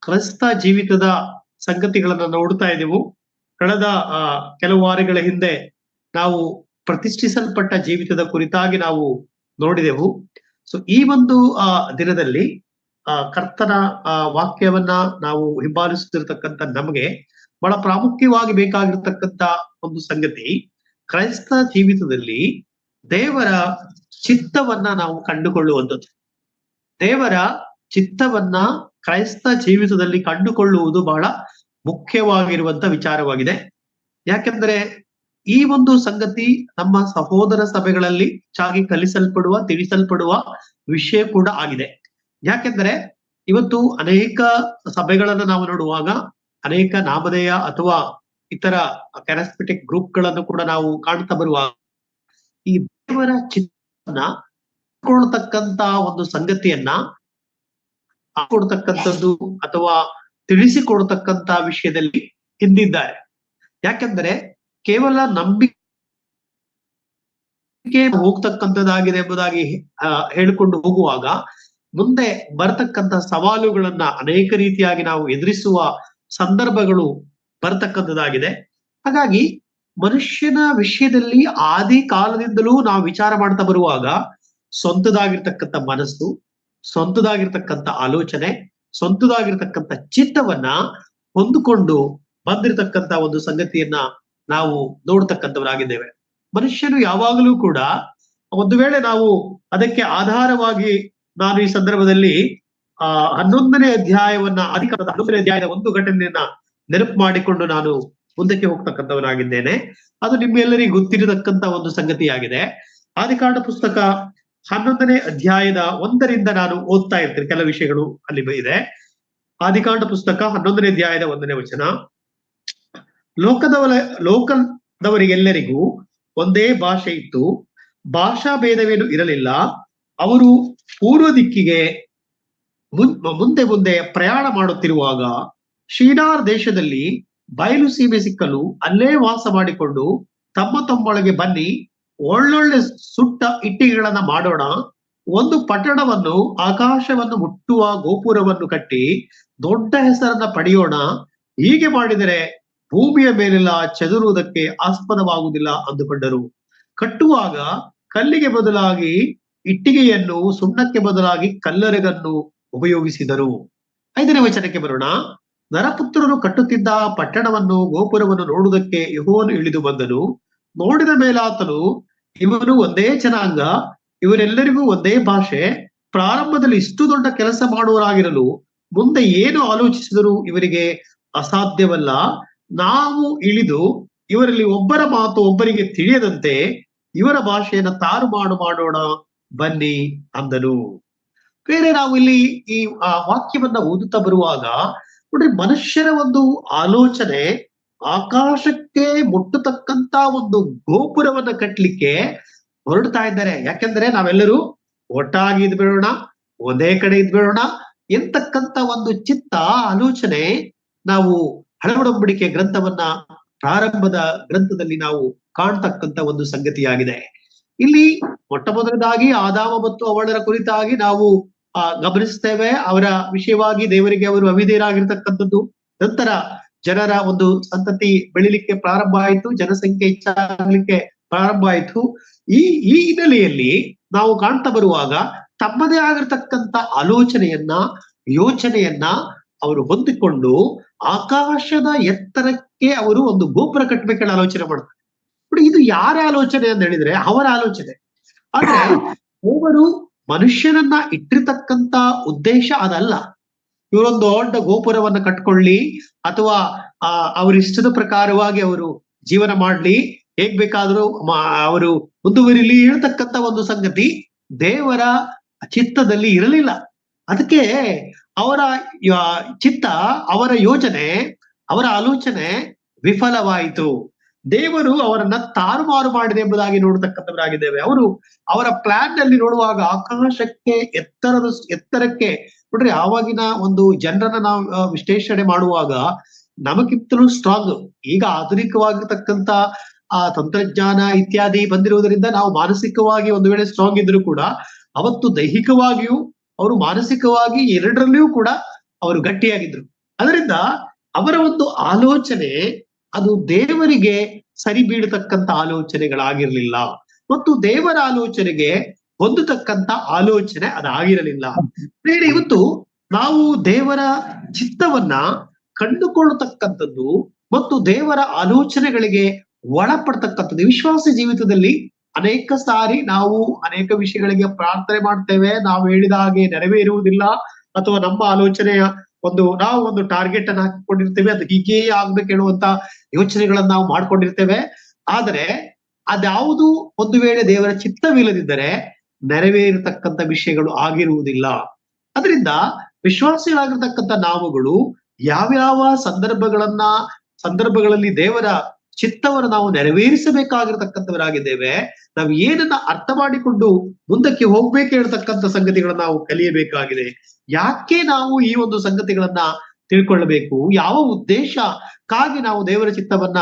ಕ್ರೈಸ್ತ ಜೀವಿತದ ಸಂಗತಿಗಳನ್ನ ನೋಡ್ತಾ ಇದ್ದೆವು. ಕಳೆದ ಕೆಲವು ವಾರಗಳ ಹಿಂದೆ ನಾವು ಪ್ರತಿಷ್ಠಿಸಲ್ಪಟ್ಟ ಜೀವಿತದ ಕುರಿತಾಗಿ ನಾವು ನೋಡಿದೆವು. ಸೊ ಈ ಒಂದು ದಿನದಲ್ಲಿ ಕರ್ತನ ವಾಕ್ಯವನ್ನ ನಾವು ಹಿಂಬಾಲಿಸುತ್ತಿರ್ತಕ್ಕಂಥ ನಮಗೆ ಬಹಳ ಪ್ರಾಮುಖ್ಯವಾಗಿ ಬೇಕಾಗಿರ್ತಕ್ಕಂಥ ಒಂದು ಸಂಗತಿ, ಕ್ರೈಸ್ತ ಜೀವಿತದಲ್ಲಿ ದೇವರ ಚಿತ್ತವನ್ನ ನಾವು ಕಂಡುಕೊಳ್ಳುವಂಥದ್ದು. ದೇವರ ಚಿತ್ತವನ್ನ ಕ್ರೈಸ್ತ ಜೀವಿತದಲ್ಲಿ ಕಂಡುಕೊಳ್ಳುವುದು ಬಹಳ ಮುಖ್ಯವಾಗಿರುವಂತ ವಿಚಾರವಾಗಿದೆ. ಯಾಕೆಂದ್ರೆ ಈ ಒಂದು ಸಂಗತಿ ನಮ್ಮ ಸಹೋದರ ಸಭೆಗಳಲ್ಲಿ ಹೆಚ್ಚಾಗಿ ಕಲಿಸಲ್ಪಡುವ, ತಿಳಿಸಲ್ಪಡುವ ವಿಷಯ ಕೂಡ ಆಗಿದೆ. ಯಾಕೆಂದ್ರೆ ಇವತ್ತು ಅನೇಕ ಸಭೆಗಳನ್ನ ನಾವು ನೋಡುವಾಗ ಅನೇಕ ನಾಮಧೇಯ ಅಥವಾ ಇತರ ಕ್ಯಾರಿಸ್ಮೆಟಿಕ್ ಗ್ರೂಪ್ಗಳನ್ನು ಕೂಡ ನಾವು ಕಾಣ್ತಾ ಬರುವಾಗ ಈ ದೇವರ ಚಿತ್ತವನ್ನ ಕೊಡ್ತಕ್ಕಂತ ಒಂದು ಸಂಗತಿಯನ್ನ ಕೊಡ್ತಕ್ಕಂಥದ್ದು ಅಥವಾ ತಿಳಿಸಿಕೊಡ್ತಕ್ಕಂತ ವಿಷಯದಲ್ಲಿ ಹಿಂದಿದ್ದಾರೆ. ಯಾಕೆಂದ್ರೆ ಕೇವಲ ನಂಬಿಕೆ ಹೋಗ್ತಕ್ಕಂಥದ್ದಾಗಿದೆ ಎಂಬುದಾಗಿ ಹೇಳಿಕೊಂಡು ಹೋಗುವಾಗ ಮುಂದೆ ಬರ್ತಕ್ಕಂಥ ಸವಾಲುಗಳನ್ನ ಅನೇಕ ರೀತಿಯಾಗಿ ನಾವು ಎದುರಿಸುವ ಸಂದರ್ಭಗಳು ಬರ್ತಕ್ಕಂಥದ್ದಾಗಿದೆ. ಹಾಗಾಗಿ ಮನುಷ್ಯನ ವಿಷಯದಲ್ಲಿ ಆದಿ ಕಾಲದಿಂದಲೂ ನಾವು ವಿಚಾರ ಮಾಡ್ತಾ ಬರುವಾಗ ಸ್ವಂತದಾಗಿರ್ತಕ್ಕಂಥ ಮನಸ್ಸು, ಸ್ವಂತದಾಗಿರ್ತಕ್ಕಂಥ ಆಲೋಚನೆ, ಸ್ವಂತದಾಗಿರ್ತಕ್ಕಂಥ ಚಿತ್ತವನ್ನ ಹೊಂದಿಕೊಂಡು ಬಂದಿರತಕ್ಕಂಥ ಒಂದು ಸಂಗತಿಯನ್ನ ನಾವು ನೋಡ್ತಕ್ಕಂಥವರಾಗಿದ್ದೇವೆ. ಮನುಷ್ಯನು ಯಾವಾಗಲೂ ಕೂಡ ಒಂದು ವೇಳೆ ನಾವು ಅದಕ್ಕೆ ಆಧಾರವಾಗಿ ನಾನು ಈ ಸಂದರ್ಭದಲ್ಲಿ 11ನೇ ಅಧ್ಯಾಯವನ್ನ ಅಧಿಕಾರದ 11ನೇ ಅಧ್ಯಾಯದ ಒಂದು ಘಟನೆಯನ್ನ ನೆನಪು ಮಾಡಿಕೊಂಡು ನಾನು ಮುಂದಕ್ಕೆ ಹೋಗ್ತಕ್ಕಂಥವನಾಗಿದ್ದೇನೆ. ಅದು ನಿಮ್ಗೆಲ್ಲರಿಗೂ ಗೊತ್ತಿರತಕ್ಕಂತ ಒಂದು ಸಂಗತಿಯಾಗಿದೆ. ಆದಿಕಾಂಡ ಪುಸ್ತಕ 11ನೇ ಅಧ್ಯಾಯದ 1ರಿಂದ ನಾನು ಓದ್ತಾ ಇರ್ತೀನಿ. ಕೆಲ ವಿಷಯಗಳು ಅಲ್ಲಿ ಇದೆ. ಆದಿಕಾಂಡ ಪುಸ್ತಕ 11ನೇ ಅಧ್ಯಾಯದ 1ನೇ ವಚನ. ಲೋಕದವರಿಗೆಲ್ಲರಿಗೂ ಒಂದೇ ಭಾಷೆ ಇತ್ತು, ಭಾಷಾ ಭೇದವೇನು ಇರಲಿಲ್ಲ. ಅವರು ಪೂರ್ವ ದಿಕ್ಕಿಗೆ ಮುಂದೆ ಮುಂದೆ ಪ್ರಯಾಣ ಮಾಡುತ್ತಿರುವಾಗ ಶಿನಾರ್ ದೇಶದಲ್ಲಿ ಬಯಲು ಸೀಮೆ ಸಿಕ್ಕಲು ಅಲ್ಲೇ ವಾಸ ಮಾಡಿಕೊಂಡು ತಮ್ಮೊಳಗೆ ಬನ್ನಿ, ಒಳ್ಳೊಳ್ಳೆ ಸುಟ್ಟ ಇಟ್ಟಿಗೆಗಳನ್ನ ಮಾಡೋಣ, ಒಂದು ಪಟ್ಟಣವನ್ನು, ಆಕಾಶವನ್ನು ಮುಟ್ಟುವ ಗೋಪುರವನ್ನು ಕಟ್ಟಿ ದೊಡ್ಡ ಹೆಸರನ್ನ ಪಡೆಯೋಣ. ಹೀಗೆ ಮಾಡಿದರೆ ಭೂಮಿಯ ಮೇಲೆಲ್ಲ ಚದುರುವುದಕ್ಕೆ ಆಸ್ಪದವಾಗುವುದಿಲ್ಲ ಅಂದುಕೊಂಡರು. ಕಟ್ಟುವಾಗ ಕಲ್ಲಿಗೆ ಬದಲಾಗಿ ಇಟ್ಟಿಗೆಯನ್ನು, ಸುಣ್ಣಕ್ಕೆ ಬದಲಾಗಿ ಕಲ್ಲರಗನ್ನು ಉಪಯೋಗಿಸಿದರು. 5ನೇ ವಚನಕ್ಕೆ ಬರೋಣ. ನರಪುತ್ರರು ಕಟ್ಟುತ್ತಿದ್ದ ಪಟ್ಟಣವನ್ನು, ಗೋಪುರವನ್ನು ನೋಡುವುದಕ್ಕೆ ಯೆಹೋವನು ಇಳಿದು ಬಂದನು. ನೋಡಿದ ಮೇಲಾತನು, ಇವನು ಒಂದೇ ಜನಾಂಗ, ಇವರೆಲ್ಲರಿಗೂ ಒಂದೇ ಭಾಷೆ, ಪ್ರಾರಂಭದಲ್ಲಿ ಇಷ್ಟು ದೊಡ್ಡ ಕೆಲಸ ಮಾಡುವರಾಗಿರಲು ಮುಂದೆ ಏನು ಆಲೋಚಿಸಿದರೂ ಇವರಿಗೆ ಅಸಾಧ್ಯವಲ್ಲ. ನಾವು ಇಳಿದು ಇವರಲ್ಲಿ ಒಬ್ಬರ ಮಾತು ಒಬ್ಬರಿಗೆ ತಿಳಿಯದಂತೆ ಇವರ ಭಾಷೆಯನ್ನ ತಾರುಮಾಡು ಮಾಡೋಣ ಬನ್ನಿ ಅಂದನು. ಬೇರೆ ನಾವು ಇಲ್ಲಿ ಈ ವಾಕ್ಯವನ್ನ ಓದುತ್ತಾ ಬರುವಾಗ ನೋಡ್ರಿ, ಮನುಷ್ಯರ ಒಂದು ಆಲೋಚನೆ ಆಕಾಶಕ್ಕೆ ಮುಟ್ಟತಕ್ಕಂತ ಒಂದು ಗೋಪುರವನ್ನ ಕಟ್ಟಲಿಕ್ಕೆ ಹೊರಡ್ತಾ ಇದ್ದಾರೆ. ಯಾಕೆಂದ್ರೆ ನಾವೆಲ್ಲರೂ ಒಟ್ಟಾಗಿ ಇದ್ಬಿಡೋಣ, ಒಂದೇ ಕಡೆ ಇದ್ಬಿಡೋಣ ಎಂತಕ್ಕಂತ ಒಂದು ಚಿತ್ತ ಆಲೋಚನೆ ನಾವು ಹಳೆ ಒಡಂಬಡಿಕೆ ಗ್ರಂಥವನ್ನ ಪ್ರಾರಂಭದ ಗ್ರಂಥದಲ್ಲಿ ನಾವು ಕಾಣ್ತಕ್ಕಂತ ಒಂದು ಸಂಗತಿಯಾಗಿದೆ. ಇಲ್ಲಿ ಮೊಟ್ಟ ಮೊದಲದಾಗಿ ಆದಾಮ ಮತ್ತು ಅವಳರ ಕುರಿತಾಗಿ ನಾವು ಗಮನಿಸ್ತೇವೆ. ಅವರ ವಿಷಯವಾಗಿ ದೇವರಿಗೆ ಅವರು ಅವಿಧೇಯರಾಗಿರ್ತಕ್ಕಂಥದ್ದು. ನಂತರ ಜನರ ಒಂದು ಸಂತತಿ ಬೆಳಿಲಿಕ್ಕೆ ಪ್ರಾರಂಭ ಆಯಿತು, ಜನಸಂಖ್ಯೆ ಹೆಚ್ಚಾಗಲಿಕ್ಕೆ ಪ್ರಾರಂಭ ಆಯಿತು. ಈ ಹಿನ್ನೆಲೆಯಲ್ಲಿ ನಾವು ಕಾಣ್ತಾ ಬರುವಾಗ ತಮ್ಮದೇ ಆಗಿರ್ತಕ್ಕಂಥ ಆಲೋಚನೆಯನ್ನ, ಯೋಚನೆಯನ್ನ ಅವರು ಹೊಂದಿಕೊಂಡು ಆಕಾಶದ ಎತ್ತರಕ್ಕೆ ಅವರು ಒಂದು ಗೋಪುರ ಕಟ್ಟಬೇಕೆಲ್ಲ ಆಲೋಚನೆ ಮಾಡ್ತಾರೆ. ಇದು ಯಾರ ಆಲೋಚನೆ ಅಂತ ಹೇಳಿದ್ರೆ ಅವರ ಆಲೋಚನೆ. ಆದ್ರೆ ದೇವರು ಮನುಷ್ಯನನ್ನ ಇಟ್ಟಿರ್ತಕ್ಕಂತ ಉದ್ದೇಶ ಅದಲ್ಲ. ಇವರೊಂದು ದೊಡ್ಡ ಗೋಪುರವನ್ನ ಕಟ್ಕೊಳ್ಳಿ ಅಥವಾ ಅವ್ರ ಇಷ್ಟದ ಪ್ರಕಾರವಾಗಿ ಅವರು ಜೀವನ ಮಾಡ್ಲಿ, ಹೇಗ್ ಬೇಕಾದ್ರೂ ಅವರು ಮುಂದುವರಿಲಿ ಹೇಳ್ತಕ್ಕಂತ ಒಂದು ಸಂಗತಿ ದೇವರ ಚಿತ್ತದಲ್ಲಿ ಇರಲಿಲ್ಲ. ಅದಕ್ಕೆ ಅವರ ಚಿತ್ತ, ಅವರ ಯೋಜನೆ, ಅವರ ಆಲೋಚನೆ ವಿಫಲವಾಯಿತು. ದೇವರು ಅವರನ್ನ ತಾರುಮಾರು ಮಾಡಿದೆ ಎಂಬುದಾಗಿ ನೋಡ್ತಕ್ಕಂಥವರಾಗಿದ್ದೇವೆ. ಅವರ ಪ್ಲಾನ್ ನಲ್ಲಿ ನೋಡುವಾಗ ಆಕಾಶಕ್ಕೆ ಎತ್ತರಕ್ಕೆ ನೋಡ್ರಿ, ಆವಾಗಿನ ಒಂದು ಜನರನ್ನ ನಾವು ವಿಶ್ಲೇಷಣೆ ಮಾಡುವಾಗ ನಮಗಿಂತಲೂ ಸ್ಟ್ರಾಂಗ್, ಈಗ ಆಧುನಿಕವಾಗಿರ್ತಕ್ಕಂಥ ತಂತ್ರಜ್ಞಾನ ಇತ್ಯಾದಿ ಬಂದಿರುವುದರಿಂದ ನಾವು ಮಾನಸಿಕವಾಗಿ ಒಂದು ವೇಳೆ ಸ್ಟ್ರಾಂಗ್ ಇದ್ರು ಕೂಡ ಅವತ್ತು ದೈಹಿಕವಾಗಿಯೂ ಅವರು ಮಾನಸಿಕವಾಗಿ ಎರಡರಲ್ಲಿಯೂ ಕೂಡ ಅವರು ಗಟ್ಟಿಯಾಗಿದ್ರು. ಅದರಿಂದ ಅವರ ಒಂದು ಆಲೋಚನೆ ಅದು ದೇವರಿಗೆ ಸರಿ ಬೀಳತಕ್ಕಂತ ಆಲೋಚನೆಗಳಾಗಿರ್ಲಿಲ್ಲ, ಮತ್ತು ದೇವರ ಆಲೋಚನೆಗೆ ಹೊಂದತಕ್ಕಂತ ಆಲೋಚನೆ ಅದಾಗಿರಲಿಲ್ಲ. ಬೇರೆ ಇವತ್ತು ನಾವು ದೇವರ ಚಿತ್ತವನ್ನ ಕಂಡುಕೊಳ್ಳತಕ್ಕಂಥದ್ದು ಮತ್ತು ದೇವರ ಆಲೋಚನೆಗಳಿಗೆ ಒಳಪಡ್ತಕ್ಕಂಥದ್ದು ವಿಶ್ವಾಸ ಜೀವಿತದಲ್ಲಿ ಅನೇಕ ಸಾರಿ ನಾವು ಅನೇಕ ವಿಷಯಗಳಿಗೆ ಪ್ರಾರ್ಥನೆ ಮಾಡ್ತೇವೆ, ನಾವು ಹೇಳಿದ ಹಾಗೆ ನೆರವೇರುವುದಿಲ್ಲ, ಅಥವಾ ನಮ್ಮ ಆಲೋಚನೆಯ ನಾವು ಒಂದು ಟಾರ್ಗೆಟ್ ಅನ್ನು ಹಾಕಿಕೊಂಡಿರ್ತೇವೆ, ಅದು ಹೀಗೇ ಆಗ್ಬೇಕು ಹೇಳುವಂತ ಯೋಚನೆಗಳನ್ನ ನಾವು ಮಾಡ್ಕೊಂಡಿರ್ತೇವೆ. ಆದರೆ ಅದ್ಯಾವುದು ಒಂದು ವೇಳೆ ದೇವರ ಚಿತ್ತವಿಲ್ಲದಿದ್ದರೆ ನೆರವೇರತಕ್ಕಂತ ವಿಷಯಗಳು ಆಗಿರುವುದಿಲ್ಲ. ಅದರಿಂದ ವಿಶ್ವಾಸಿಗಳಾಗಿರ್ತಕ್ಕಂಥ ನಾವುಗಳು ಯಾವ್ಯಾವ ಸಂದರ್ಭಗಳಲ್ಲಿ ದೇವರ ಚಿತ್ತವನ್ನು ನಾವು ನೆರವೇರಿಸಬೇಕಾಗಿರ್ತಕ್ಕಂಥವರಾಗಿದ್ದೇವೆ, ನಾವು ಏನನ್ನ ಅರ್ಥ ಮಾಡಿಕೊಂಡು ಮುಂದಕ್ಕೆ ಹೋಗ್ಬೇಕು ಹೇಳ್ತಕ್ಕಂಥ ಸಂಗತಿಗಳನ್ನ ನಾವು ಕಲಿಯಬೇಕಾಗಿದೆ. ಯಾಕೆ ನಾವು ಈ ಒಂದು ಸಂಗತಿಗಳನ್ನ ತಿಳ್ಕೊಳ್ಳಬೇಕು, ಯಾವ ಉದ್ದೇಶಕ್ಕಾಗಿ ನಾವು ದೇವರ ಚಿತ್ತವನ್ನ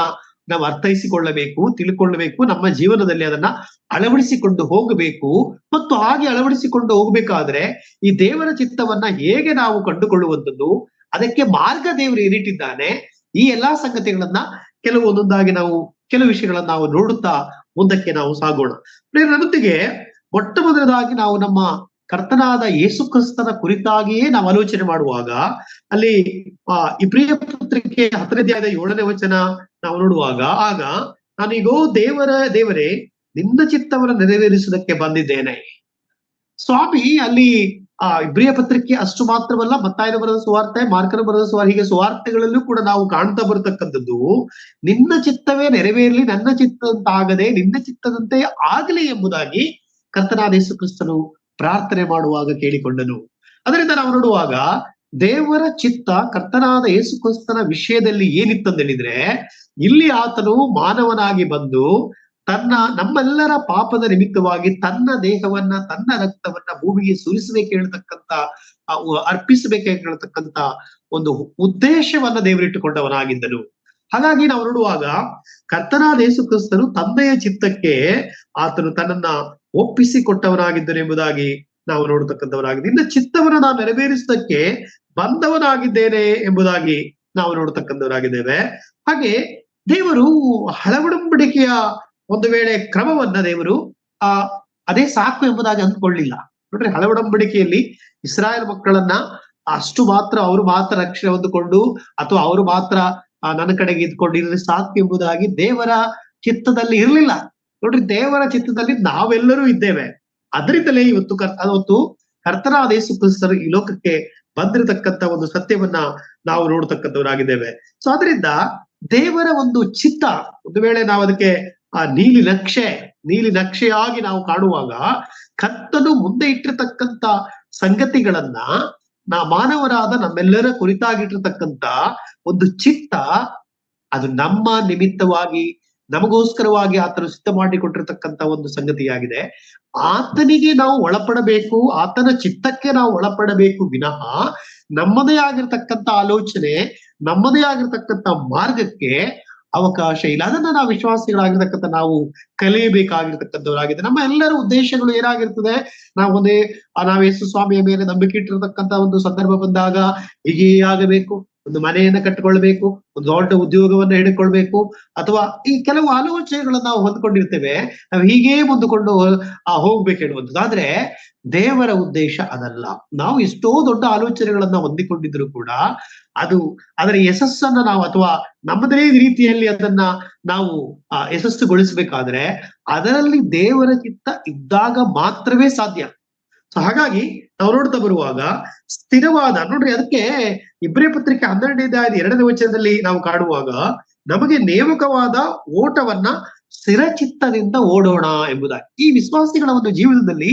ನಾವು ಅರ್ಥೈಸಿಕೊಳ್ಳಬೇಕು, ತಿಳ್ಕೊಳ್ಳಬೇಕು, ನಮ್ಮ ಜೀವನದಲ್ಲಿ ಅದನ್ನ ಅಳವಡಿಸಿಕೊಂಡು ಹೋಗಬೇಕು. ಮತ್ತು ಹಾಗೆ ಅಳವಡಿಸಿಕೊಂಡು ಹೋಗ್ಬೇಕಾದ್ರೆ ಈ ದೇವರ ಚಿತ್ತವನ್ನ ಹೇಗೆ ನಾವು ಕಂಡುಕೊಳ್ಳುವಂಥದ್ದು, ಅದಕ್ಕೆ ಮಾರ್ಗ ದೇವರು ಏನಿಟ್ಟಿದ್ದಾನೆ, ಈ ಎಲ್ಲಾ ಸಂಗತಿಗಳನ್ನ ಒಂದೊಂದಾಗಿ ಕೆಲವು ವಿಷಯಗಳನ್ನ ನಾವು ನೋಡುತ್ತಾ ಮುಂದಕ್ಕೆ ನಾವು ಸಾಗೋಣ. ನನ್ನೊಂದಿಗೆ ಮೊಟ್ಟ ಮೊದಲದಾಗಿ ನಾವು ನಮ್ಮ ಕರ್ತನಾದ ಯೇಸು ಕ್ರಿಸ್ತನ ಕುರಿತಾಗಿಯೇ ನಾವು ಆಲೋಚನೆ ಮಾಡುವಾಗ, ಅಲ್ಲಿ ಇಬ್ರಿಯ ಪತ್ರಿಕೆ 10ನೇ ಅಧ್ಯಾಯದ 7ನೇ ವಚನ ನಾವು ನೋಡುವಾಗ, ಆಗ ನಾನೀಗೋ ದೇವರೇ ನಿನ್ನ ಚಿತ್ತವನ್ನು ನೆರವೇರಿಸುವುದಕ್ಕೆ ಬಂದಿದ್ದೇನೆ. ಸ್ವಾಮಿ ಅಲ್ಲಿ ಇಬ್ರಿಯ ಪತ್ರಿಕೆ ಅಷ್ಟು ಮಾತ್ರವಲ್ಲ, ಮತ್ತಾಯನ ಬರೆದ ಸುವಾರ್ತೆ, ಮಾರ್ಕನ ಬರೆದ ಸುವಾರ್ತೆ, ಹೀಗೆ ಸುವಾರ್ತೆಗಳಲ್ಲೂ ಕೂಡ ನಾವು ಕಾಣ್ತಾ ಬರತಕ್ಕಂಥದ್ದು, ನಿನ್ನ ಚಿತ್ತವೇ ನೆರವೇರಲಿ, ನನ್ನ ಚಿತ್ತದಂತಾಗದೆ ನಿನ್ನ ಚಿತ್ತದಂತೆ ಆಗಲಿ ಎಂಬುದಾಗಿ ಕರ್ತನಾದ ಯೇಸು ಕ್ರಿಸ್ತನು ಪ್ರಾರ್ಥನೆ ಮಾಡುವಾಗ ಕೇಳಿಕೊಂಡನು. ಅದರಿಂದ ನಾವು ನೋಡುವಾಗ ದೇವರ ಚಿತ್ತ ಕರ್ತನಾದ ಯೇಸು ಕ್ರಿಸ್ತನ ವಿಷಯದಲ್ಲಿ ಏನಿತ್ತಂತ ಹೇಳಿದ್ರೆ, ಇಲ್ಲಿ ಆತನು ಮಾನವನಾಗಿ ಬಂದು ನಮ್ಮೆಲ್ಲರ ಪಾಪದ ನಿಮಿತ್ತವಾಗಿ ತನ್ನ ದೇಹವನ್ನ, ತನ್ನ ರಕ್ತವನ್ನ ಭೂಮಿಗೆ ಸುರಿಸಬೇಕು ಹೇಳ್ತಕ್ಕಂತ, ಅರ್ಪಿಸಬೇಕು ಹೇಳ್ತಕ್ಕಂತ ಒಂದು ಉದ್ದೇಶವನ್ನ ದೇವರಿಟ್ಟುಕೊಂಡವನಾಗಿದ್ದನು. ಹಾಗಾಗಿ ನಾವು ನೋಡುವಾಗ ಕರ್ತನಾದ ಯೇಸು ಕ್ರಿಸ್ತನು ತಂದೆಯ ಚಿತ್ತಕ್ಕೆ ಆತನು ತನ್ನನ್ನ ಒಪ್ಪಿಸಿಕೊಟ್ಟವನಾಗಿದ್ದನು ಎಂಬುದಾಗಿ ನಾವು ನೋಡತಕ್ಕಂಥವರಾಗಿದೆ. ಇನ್ನು ಚಿತ್ತವನ್ನ ನಾವು ನೆರವೇರಿಸುವುದಕ್ಕೆ ಬಂದವನಾಗಿದ್ದೇನೆ ಎಂಬುದಾಗಿ ನಾವು ನೋಡತಕ್ಕಂಥವರಾಗಿದ್ದೇವೆ. ಹಾಗೆ ದೇವರು ಹಳವಡಂಬಡಿಕೆಯ ಒಂದು ವೇಳೆ ಕ್ರಮವನ್ನ ದೇವರು ಅದೇ ಸಾಕು ಎಂಬುದಾಗಿ ಅಂದ್ಕೊಳ್ಳಿಲ್ಲ. ನೋಡ್ರಿ, ಹಳವಡಂಬಡಿಕೆಯಲ್ಲಿ ಇಸ್ರಾಯೇಲ್ ಮಕ್ಕಳನ್ನ ಅಷ್ಟು ಮಾತ್ರ ಅವರು ಮಾತ್ರ ರಕ್ಷಣೆ ಹೊಂದಿಕೊಂಡು, ಅಥವಾ ಅವರು ಮಾತ್ರ ನನ್ನ ಕಡೆಗೆ ಇದ್ಕೊಂಡಿರಲಿ ಸಾಕು ಎಂಬುದಾಗಿ ದೇವರ ಚಿತ್ತದಲ್ಲಿ ಇರ್ಲಿಲ್ಲ. ನೋಡ್ರಿ, ದೇವರ ಚಿತ್ತದಲ್ಲಿ ನಾವೆಲ್ಲರೂ ಇದ್ದೇವೆ. ಅದರಿಂದಲೇ ಇವತ್ತು ಕರ್ತನಾದ ಯೇಸು ಕ್ರಿಸ್ತರು ಈ ಲೋಕಕ್ಕೆ ಬಂದಿರತಕ್ಕಂತ ಒಂದು ಸತ್ಯವನ್ನ ನಾವು ನೋಡ್ತಕ್ಕಂಥವರಾಗಿದ್ದೇವೆ. ಸೊ ಅದರಿಂದ ದೇವರ ಒಂದು ಚಿತ್ತ, ಒಂದು ವೇಳೆ ನಾವು ಅದಕ್ಕೆ ನೀಲಿ ನಕ್ಷೆಯಾಗಿ ನಾವು ಕಾಣುವಾಗ, ಕರ್ತನು ಮುಂದೆ ಇಟ್ಟಿರ್ತಕ್ಕಂತ ಸಂಗತಿಗಳನ್ನ ಮಾನವರಾದ ನಮ್ಮೆಲ್ಲರ ಕುರಿತಾಗಿಟ್ಟಿರ್ತಕ್ಕಂತ ಒಂದು ಚಿತ್ತ, ಅದು ನಮ್ಮ ನಿಮಿತ್ತವಾಗಿ ನಮಗೋಸ್ಕರವಾಗಿ ಆತನು ಸಿದ್ಧ ಮಾಡಿಕೊಟ್ಟಿರ್ತಕ್ಕಂತ ಒಂದು ಸಂಗತಿಯಾಗಿದೆ. ಆತನಿಗೆ ನಾವು ಒಳಪಡಬೇಕು, ಆತನ ಚಿತ್ತಕ್ಕೆ ನಾವು ಒಳಪಡಬೇಕು ವಿನಃ ನಮ್ಮದೇ ಆಗಿರ್ತಕ್ಕಂಥ ಆಲೋಚನೆ, ನಮ್ಮದೇ ಆಗಿರ್ತಕ್ಕಂಥ ಮಾರ್ಗಕ್ಕೆ ಅವಕಾಶ ಇಲ್ಲ. ಅದನ್ನ ನಾವು ವಿಶ್ವಾಸಿಗಳಾಗಿರ್ತಕ್ಕಂಥ ನಾವು ಕಲಿಯಬೇಕಾಗಿರ್ತಕ್ಕಂಥವರಾಗಿದೆ. ನಮ್ಮ ಎಲ್ಲರ ಉದ್ದೇಶಗಳು ಏನಾಗಿರ್ತದೆ, ನಾವು ಯೇಸು ಸ್ವಾಮಿಯ ಮೇಲೆ ನಂಬಿಕೆ ಇಟ್ಟಿರತಕ್ಕಂತ ಒಂದು ಸಂದರ್ಭ ಬಂದಾಗ ಹೀಗೆ ಆಗಬೇಕು, ಒಂದು ಮನೆಯನ್ನ ಕಟ್ಟಿಕೊಳ್ಬೇಕು, ಒಂದು ದೊಡ್ಡ ಉದ್ಯೋಗವನ್ನ ಹಿಡ್ಕೊಳ್ಬೇಕು, ಅಥವಾ ಈ ಕೆಲವು ಆಲೋಚನೆಗಳನ್ನ ನಾವು ಹೊಂದ್ಕೊಂಡಿರ್ತೇವೆ, ನಾವು ಹೀಗೇ ಮುಂದುಕೊಂಡು ಹೋಗ್ಬೇಕು ಹೇಳುವಂಥದ್ದು. ಆದ್ರೆ ದೇವರ ಉದ್ದೇಶ ಅದಲ್ಲ. ನಾವು ಎಷ್ಟೋ ದೊಡ್ಡ ಆಲೋಚನೆಗಳನ್ನ ಹೊಂದಿಕೊಂಡಿದ್ರು ಕೂಡ ಅದರ ಯಶಸ್ಸನ್ನ ನಾವು, ಅಥವಾ ನಮ್ಮದೇ ರೀತಿಯಲ್ಲಿ ಅದನ್ನ ನಾವು ಯಶಸ್ಸುಗೊಳಿಸಬೇಕಾದ್ರೆ ಅದರಲ್ಲಿ ದೇವರ ಚಿತ್ತ ಇದ್ದಾಗ ಮಾತ್ರವೇ ಸಾಧ್ಯ. ಸೊ ಹಾಗಾಗಿ ನಾವು ನೋಡ್ತಾ ಬರುವಾಗ ಸ್ಥಿರವಾದ, ನೋಡ್ರಿ, ಅದಕ್ಕೆ ಇಬ್ರಿಯ ಪತ್ರಿಕೆ 12ನೇ ಅಧ್ಯಾಯದ 2ನೇ ವಚನದಲ್ಲಿ ನಾವು ಕಾಣುವಾಗ, ನಮಗೆ ನೇಮಕವಾದ ಓಟವನ್ನ ಸ್ಥಿರ ಚಿತ್ತದಿಂದ ಓಡೋಣ ಎಂಬುದಾಗಿ. ಈ ವಿಶ್ವಾಸಿಗಳ ಒಂದು ಜೀವನದಲ್ಲಿ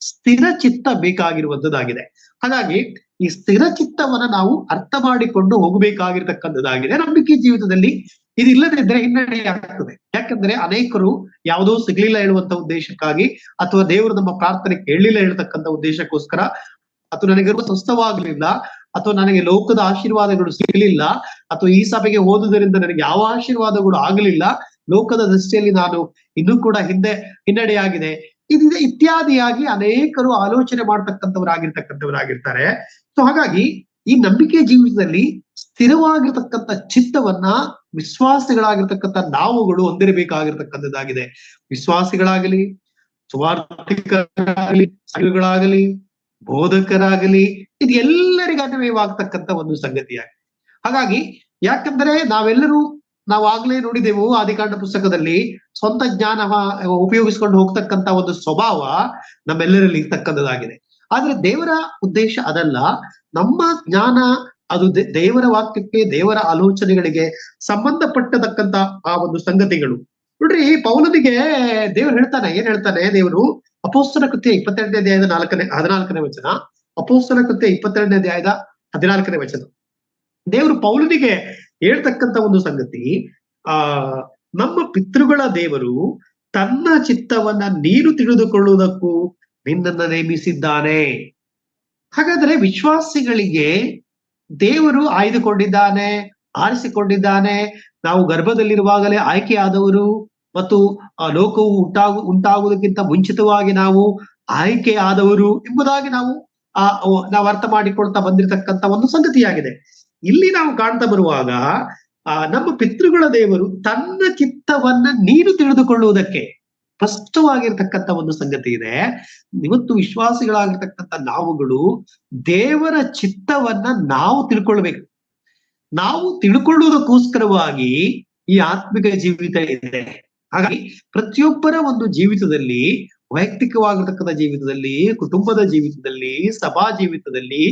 ಸ್ಥಿರ ಚಿತ್ತ ಬೇಕಾಗಿರುವಂತದ್ದಾಗಿದೆ. ಹಾಗಾಗಿ ಈ ಸ್ಥಿರ ಚಿತ್ತವನ್ನ ನಾವು ಅರ್ಥ ಮಾಡಿಕೊಂಡು ಹೋಗಬೇಕಾಗಿರ್ತಕ್ಕಂಥದ್ದಾಗಿದೆ. ನಂಬಿಕೆ ಜೀವಿತದಲ್ಲಿ ಇದಿಲ್ಲದಿದ್ರೆ ಹಿನ್ನಡೆ ಆಗ್ತದೆ. ಯಾಕಂದ್ರೆ ಅನೇಕರು ಯಾವುದೋ ಸಿಗ್ಲಿಲ್ಲ ಹೇಳುವಂತ ಉದ್ದೇಶಕ್ಕಾಗಿ, ಅಥವಾ ದೇವರು ನಮ್ಮ ಪ್ರಾರ್ಥನೆ ಕೇಳಲಿಲ್ಲ ಹೇಳ್ತಕ್ಕಂಥ ಉದ್ದೇಶಕ್ಕೋಸ್ಕರ, ಅಥವಾ ನನಗೆ ಸ್ವಸ್ಥವಾಗ್ಲಿಲ್ಲ, ಅಥವಾ ನನಗೆ ಲೋಕದ ಆಶೀರ್ವಾದಗಳು ಸಿಗಲಿಲ್ಲ, ಅಥವಾ ಈ ಸಭೆಗೆ ಹೋದುದರಿಂದ ನನಗೆ ಯಾವ ಆಶೀರ್ವಾದಗಳು ಆಗಲಿಲ್ಲ, ಲೋಕದ ದೃಷ್ಟಿಯಲ್ಲಿ ನಾನು ಇನ್ನೂ ಕೂಡ ಹಿನ್ನಡೆಯಾಗಿದೆ, ಇತ್ಯಾದಿಯಾಗಿ ಅನೇಕರು ಆಲೋಚನೆ ಮಾಡ್ತಕ್ಕಂಥವರಾಗಿರ್ತಾರೆ. ಸೊ ಹಾಗಾಗಿ ಈ ನಂಬಿಕೆ ಜೀವಿತದಲ್ಲಿ ಸ್ಥಿರವಾಗಿರ್ತಕ್ಕಂಥ ಚಿತ್ತವನ್ನ ವಿಶ್ವಾಸಿಗಳಾಗಿರ್ತಕ್ಕಂಥ ನಾವುಗಳು ಹೊಂದಿರಬೇಕಾಗಿರ್ತಕ್ಕಂಥದ್ದಾಗಿದೆ. ವಿಶ್ವಾಸಿಗಳಾಗಲಿ, ಸುವಾರ್ತಿಕರಾಗಲಿ, ಸಂಘಗಳಾಗಲಿ, ಬೋಧಕರಾಗಲಿ, ಇದು ಎಲ್ಲರಿಗೂ ಅನ್ವಯವಾಗ್ತಕ್ಕಂಥ ಒಂದು ಸಂಗತಿಯಾಗಿದೆ. ಹಾಗಾಗಿ ಯಾಕಂದ್ರೆ ನಾವು ಆಗ್ಲೇ ನೋಡಿದೆವು ಆದಿಕಾಂಡ ಪುಸ್ತಕದಲ್ಲಿ ಸ್ವಂತ ಜ್ಞಾನ ಉಪಯೋಗಿಸ್ಕೊಂಡು ಹೋಗ್ತಕ್ಕಂಥ ಒಂದು ಸ್ವಭಾವ ನಮ್ಮೆಲ್ಲರಲ್ಲಿ ಇರ್ತಕ್ಕಂಥದ್ದಾಗಿದೆ. ಆದ್ರೆ ದೇವರ ಉದ್ದೇಶ ಅದಲ್ಲ. ನಮ್ಮ ಜ್ಞಾನ ಅದು ದೇವರ ವಾಕ್ಯಕ್ಕೆ, ದೇವರ ಆಲೋಚನೆಗಳಿಗೆ ಸಂಬಂಧಪಟ್ಟತಕ್ಕಂತ ಆ ಒಂದು ಸಂಗತಿಗಳು. ನೋಡ್ರಿ, ಪೌಲನಿಗೆ ದೇವ್ರು ಹೇಳ್ತಾನೆ, ಏನ್ ಹೇಳ್ತಾನೆ ದೇವರು? ಅಪೊಸ್ತಲ ಕೃತ್ಯ 22ನೇ ಅಧ್ಯಾಯದ 14ನೇ ವಚನ, ಅಪೊಸ್ತಲ ಕೃತ್ಯ 22ನೇ ಅಧ್ಯಾಯದ 14ನೇ ವಚನ. ದೇವರು ಪೌಲನಿಗೆ ಹೇಳ್ತಕ್ಕಂತ ಒಂದು ಸಂಗತಿ, ನಮ್ಮ ಪಿತೃಗಳ ದೇವರು ತನ್ನ ಚಿತ್ತವನ್ನ ನೀನು ತಿಳಿದುಕೊಳ್ಳುವುದಕ್ಕೂ ನಿನ್ನನ್ನು ನೇಮಿಸಿದ್ದಾನೆ. ಹಾಗಾದ್ರೆ ವಿಶ್ವಾಸಿಗಳಿಗೆ ದೇವರು ಆಯ್ದುಕೊಂಡಿದ್ದಾನೆ, ಆರಿಸಿಕೊಂಡಿದ್ದಾನೆ. ನಾವು ಗರ್ಭದಲ್ಲಿರುವಾಗಲೇ ಆಯ್ಕೆಯಾದವರು ಮತ್ತು ಲೋಕವು ಉಂಟಾಗುವುದಕ್ಕಿಂತ ಮುಂಚಿತವಾಗಿ ನಾವು ಆಯ್ಕೆಯಾದವರು ಎಂಬುದಾಗಿ ನಾವು ಅರ್ಥ ಮಾಡಿಕೊಳ್ತಾ ಬಂದಿರತಕ್ಕಂತ ಒಂದು ಸಂಗತಿಯಾಗಿದೆ. ಇಲ್ಲಿ ನಾವು ಕಾಣ್ತಾ ಬರುವಾಗ ನಮ್ಮ ಪಿತೃಗಳ ದೇವರು ತನ್ನ ಚಿತ್ತವನ್ನ ನೀನು ತಿಳಿದುಕೊಳ್ಳುವುದಕ್ಕೆ ಸ್ಪಷ್ಟವಾಗಿರ್ತಕ್ಕಂಥ ಒಂದು ಸಂಗತಿ ಇದೆ. ಇವತ್ತು ವಿಶ್ವಾಸಿಗಳಾಗಿರ್ತಕ್ಕಂಥ ನಾವುಗಳು ದೇವರ ಚಿತ್ತವನ್ನ ನಾವು ತಿಳ್ಕೊಳ್ಬೇಕು. ನಾವು ತಿಳ್ಕೊಳ್ಳುವುದಕ್ಕೋಸ್ಕರವಾಗಿ ಈ ಆತ್ಮಿಕ ಜೀವಿತ ಇದೆ. ಹಾಗಾಗಿ ಪ್ರತಿಯೊಬ್ಬರ ಒಂದು ಜೀವಿತದಲ್ಲಿ, ವೈಯಕ್ತಿಕವಾಗಿರ್ತಕ್ಕಂಥ ಜೀವಿತದಲ್ಲಿ, ಕುಟುಂಬದ ಜೀವಿತದಲ್ಲಿ, ಸಭಾ ಜೀವಿತದಲ್ಲಿ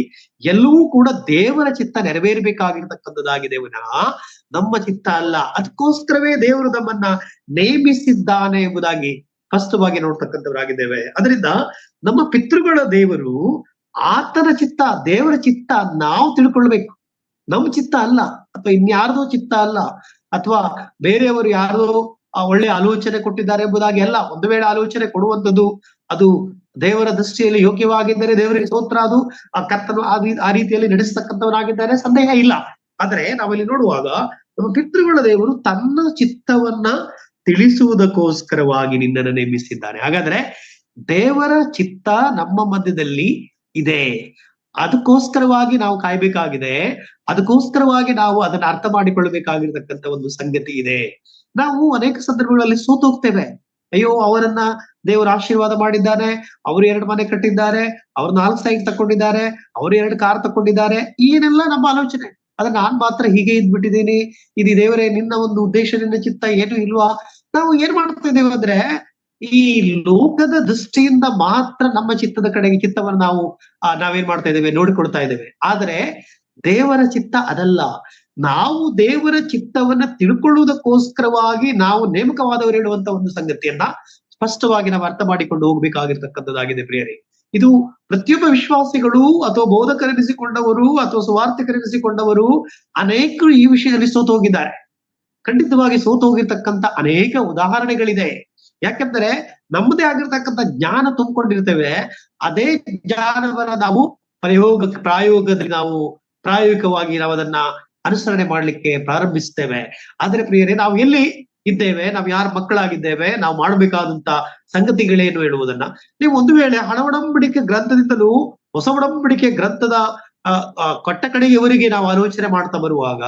ಎಲ್ಲವೂ ಕೂಡ ದೇವರ ಚಿತ್ತ ನೆರವೇರಬೇಕಾಗಿರ್ತಕ್ಕಂಥದ್ದಾಗಿದೆ ವಿನಃ ನಮ್ಮ ಚಿತ್ತ ಅಲ್ಲ. ಅದಕ್ಕೋಸ್ಕರವೇ ದೇವರು ನಮ್ಮನ್ನ ನೇಮಿಸಿದ್ದಾನೆ ಎಂಬುದಾಗಿ ಸ್ಪಷ್ಟವಾಗಿ ನೋಡ್ತಕ್ಕಂಥವರಾಗಿದ್ದೇವೆ. ಅದರಿಂದ ನಮ್ಮ ಪಿತೃಗಳ ದೇವರು ಆತನ ಚಿತ್ತ, ದೇವರ ಚಿತ್ತ ನಾವು ತಿಳ್ಕೊಳ್ಬೇಕು. ನಮ್ಮ ಚಿತ್ತ ಅಲ್ಲ, ಅಥವಾ ಇನ್ಯಾರ್ದೋ ಚಿತ್ತ ಅಲ್ಲ, ಅಥವಾ ಬೇರೆಯವರು ಯಾರೋ ಒಳ್ಳೆ ಆಲೋಚನೆ ಕೊಟ್ಟಿದ್ದಾರೆ ಎಂಬುದಾಗಿ ಅಲ್ಲ. ಒಂದು ವೇಳೆ ಆಲೋಚನೆ ಕೊಡುವಂಥದ್ದು ಅದು ದೇವರ ದೃಷ್ಟಿಯಲ್ಲಿ ಯೋಗ್ಯವಾಗಿದ್ದರೆ ದೇವರಿಗೆ ಸ್ತೋತ್ರ, ಅದು ಆ ಕರ್ತನು ಆ ರೀತಿಯಲ್ಲಿ ನಡೆಸತಕ್ಕಂಥವನಾಗಿದ್ದಾರೆ, ಸಂದೇಹ ಇಲ್ಲ. ಆದ್ರೆ ನಾವಿಲ್ಲಿ ನೋಡುವಾಗ ನಮ್ಮ ಪಿತೃಗಳ ದೇವರು ತನ್ನ ಚಿತ್ತವನ್ನ ತಿಳಿಸುವುದಕ್ಕೋಸ್ಕರವಾಗಿ ನಿನ್ನನ್ನು ನೇಮಿಸಿದ್ದಾನೆ. ಹಾಗಾದ್ರೆ ದೇವರ ಚಿತ್ತ ನಮ್ಮ ಮಧ್ಯದಲ್ಲಿ ಇದೆ. ಅದಕ್ಕೋಸ್ಕರವಾಗಿ ನಾವು ಕಾಯ್ಬೇಕಾಗಿದೆ. ಅದಕ್ಕೋಸ್ಕರವಾಗಿ ನಾವು ಅದನ್ನ ಅರ್ಥ ಮಾಡಿಕೊಳ್ಳಬೇಕಾಗಿರ್ತಕ್ಕಂಥ ಒಂದು ಸಂಗತಿ ಇದೆ. ನಾವು ಅನೇಕ ಸಂದರ್ಭಗಳಲ್ಲಿ ಸೋತು ಹೋಗ್ತೇವೆ. ಅಯ್ಯೋ, ಅವರನ್ನ ದೇವರು ಆಶೀರ್ವಾದ ಮಾಡಿದ್ದಾನೆ, ಅವರು 2 ಮನೆ ಕಟ್ಟಿದ್ದಾರೆ, ಅವ್ರು 4 ಸೈಟ್ ತಕೊಂಡಿದ್ದಾರೆ, ಅವರು 2 ಕಾರ್ ತಕೊಂಡಿದ್ದಾರೆ, ಏನೆಲ್ಲ ನಮ್ಮ ಆಲೋಚನೆ. ಆದ್ರೆ ನಾನ್ ಮಾತ್ರ ಹೀಗೆ ಇದ್ಬಿಟ್ಟಿದ್ದೀನಿ, ಇದು ದೇವರೇ ನಿನ್ನ ಒಂದು ಉದ್ದೇಶ, ನಿನ್ನ ಚಿತ್ತ ಏನು ಇಲ್ವಾ? ನಾವು ಏನ್ ಮಾಡ್ತಾ ಇದ್ದೇವೆ ಅಂದ್ರೆ, ಈ ಲೋಕದ ದೃಷ್ಟಿಯಿಂದ ಮಾತ್ರ ನಮ್ಮ ಚಿತ್ತವನ್ನು ನಾವೇನ್ ಮಾಡ್ತಾ ಇದ್ದೇವೆ, ನೋಡಿಕೊಳ್ತಾ ಇದ್ದೇವೆ. ಆದ್ರೆ ದೇವರ ಚಿತ್ತ ಅದಲ್ಲ. ನಾವು ದೇವರ ಚಿತ್ತವನ್ನ ತಿಳ್ಕೊಳ್ಳುವುದಕ್ಕೋಸ್ಕರವಾಗಿ ನಾವು ನೇಮಕವಾದವರು ಹೇಳುವಂತ ಒಂದು ಸಂಗತಿಯನ್ನ ಸ್ಪಷ್ಟವಾಗಿ ನಾವು ಅರ್ಥ ಮಾಡಿಕೊಂಡು ಹೋಗ್ಬೇಕಾಗಿರ್ತಕ್ಕಂಥದ್ದಾಗಿದೆ ಪ್ರಿಯರೇ. ಇದು ಪ್ರತಿಯೊಬ್ಬ ವಿಶ್ವಾಸಿಗಳು ಅಥವಾ ಬೋಧಕರೆನಿಸಿಕೊಂಡವರು ಅಥವಾ ಸುವಾರ್ತಿಕರೆನಿಸಿಕೊಂಡವರು ಅನೇಕರು ಈ ವಿಷಯದಲ್ಲಿ ಸೋತು ಹೋಗಿದ್ದಾರೆ. ಖಂಡಿತವಾಗಿ ಸೋತು ಹೋಗಿರ್ತಕ್ಕಂಥ ಅನೇಕ ಉದಾಹರಣೆಗಳಿದೆ. ಯಾಕೆಂದ್ರೆ ನಮ್ಮದೇ ಆಗಿರ್ತಕ್ಕಂಥ ಜ್ಞಾನ ತುಂಬಿಕೊಂಡಿರ್ತೇವೆ. ಅದೇ ಜ್ಞಾನವನ್ನ ನಾವು ಪ್ರಾಯೋಗಿಕವಾಗಿ ನಾವು ಅದನ್ನ ಅನುಸರಣೆ ಮಾಡ್ಲಿಕ್ಕೆ ಪ್ರಾರಂಭಿಸ್ತೇವೆ. ಆದ್ರೆ ಪ್ರಿಯರೇ, ನಾವು ಎಲ್ಲಿ ಇದ್ದೇವೆ, ನಾವು ಯಾರ ಮಕ್ಕಳಾಗಿದ್ದೇವೆ, ನಾವು ಮಾಡಬೇಕಾದಂತ ಸಂಗತಿಗಳೇನು ಹೇಳುವುದನ್ನ ನೀವು ಒಂದು ವೇಳೆ ಹಳ ಒಡಂಬಡಿಕೆ ಗ್ರಂಥದಿಂದಲೂ ಹೊಸ ಒಡಂಬಡಿಕೆ ಗ್ರಂಥದ ಕೊಟ್ಟ ಕಡೆಯವರೆಗೆ ನಾವು ಆಲೋಚನೆ ಮಾಡ್ತಾ ಬರುವಾಗ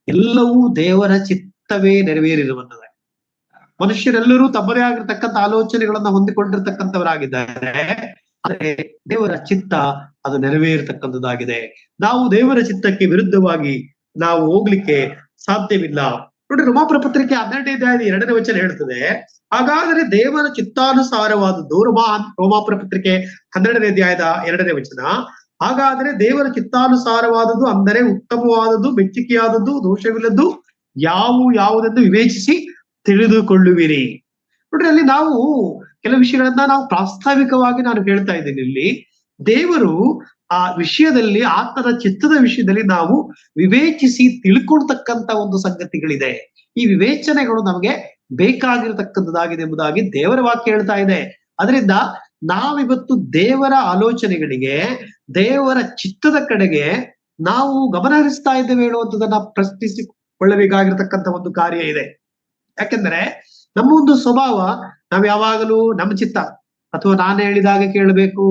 ಎಲ್ಲವೂ ದೇವರ ಚಿತ್ತವೇ ನೆರವೇರಿರುವಂತದ. ಮನುಷ್ಯರೆಲ್ಲರೂ ತಮ್ಮದೇ ಆಗಿರ್ತಕ್ಕಂಥ ಆಲೋಚನೆಗಳನ್ನ ಹೊಂದಿಕೊಂಡಿರ್ತಕ್ಕಂಥವರಾಗಿದ್ದಾರೆ. ಆದ್ರೆ ದೇವರ ಚಿತ್ತ ಅದು ನೆರವೇರತಕ್ಕಂಥದ್ದಾಗಿದೆ. ನಾವು ದೇವರ ಚಿತ್ತಕ್ಕೆ ವಿರುದ್ಧವಾಗಿ ನಾವು ಹೋಗ್ಲಿಕ್ಕೆ ಸಾಧ್ಯವಿಲ್ಲ. ನೋಡಿ, ರೋಮಾಪುರ ಪತ್ರಿಕೆ 12ನೇ ಅಧ್ಯಾಯದ 2ನೇ ವಚನ ಹೇಳ್ತದೆ, ಹಾಗಾದ್ರೆ ದೇವರ ಚಿತ್ತಾನುಸಾರವಾದದ್ದು. ರೋಮಾಪುರ ಪತ್ರಿಕೆ 12ನೇ ಅಧ್ಯಾಯದ 2ನೇ ವಚನ, ಹಾಗಾದ್ರೆ ದೇವರ ಚಿತ್ತಾನುಸಾರವಾದದ್ದು ಅಂದರೆ ಉತ್ತಮವಾದದ್ದು, ಮೆಚ್ಚುಗೆಯಾದದ್ದು, ದೋಷವಿಲ್ಲದ್ದು ಯಾವುದೆಂದು ವಿವೇಚಿಸಿ ತಿಳಿದುಕೊಳ್ಳುವಿರಿ. ನೋಡ್ರಿ, ಅಲ್ಲಿ ನಾವು ಕೆಲವು ವಿಷಯಗಳನ್ನ ನಾವು ಪ್ರಾಸ್ತಾವಿಕವಾಗಿ ನಾನು ಹೇಳ್ತಾ ಇದ್ದೀನಿ. ಇಲ್ಲಿ ದೇವರು ಆ ವಿಷಯದಲ್ಲಿ, ಆತನ ಚಿತ್ತದ ವಿಷಯದಲ್ಲಿ ನಾವು ವಿವೇಚಿಸಿ ತಿಳ್ಕೊಳ್ತಕ್ಕಂತ ಒಂದು ಸಂಗತಿಗಳಿದೆ. ಈ ವಿವೇಚನೆಗಳು ನಮಗೆ ಬೇಕಾಗಿರತಕ್ಕಂಥದ್ದಾಗಿದೆ ಎಂಬುದಾಗಿ ದೇವರ ವಾಕ್ಯ ಹೇಳ್ತಾ ಇದೆ. ಅದರಿಂದ ನಾವಿವತ್ತು ದೇವರ ಆಲೋಚನೆಗಳಿಗೆ, ದೇವರ ಚಿತ್ತದ ಕಡೆಗೆ ನಾವು ಗಮನ ಹರಿಸ್ತಾ ಇದ್ದೇವೆ ಹೇಳುವಂಥದ್ದನ್ನ ಪ್ರಶ್ನಿಸಿಕೊಳ್ಳಬೇಕಾಗಿರ್ತಕ್ಕಂಥ ಒಂದು ಕಾರ್ಯ ಇದೆ. ಯಾಕೆಂದ್ರೆ ನಮ್ಮ ಒಂದು ಸ್ವಭಾವ, ನಾವ್ ಯಾವಾಗಲೂ ನಮ್ಮ ಚಿತ್ತ ಅಥವಾ ನಾನು ಹೇಳಿದಾಗ ಕೇಳಬೇಕು,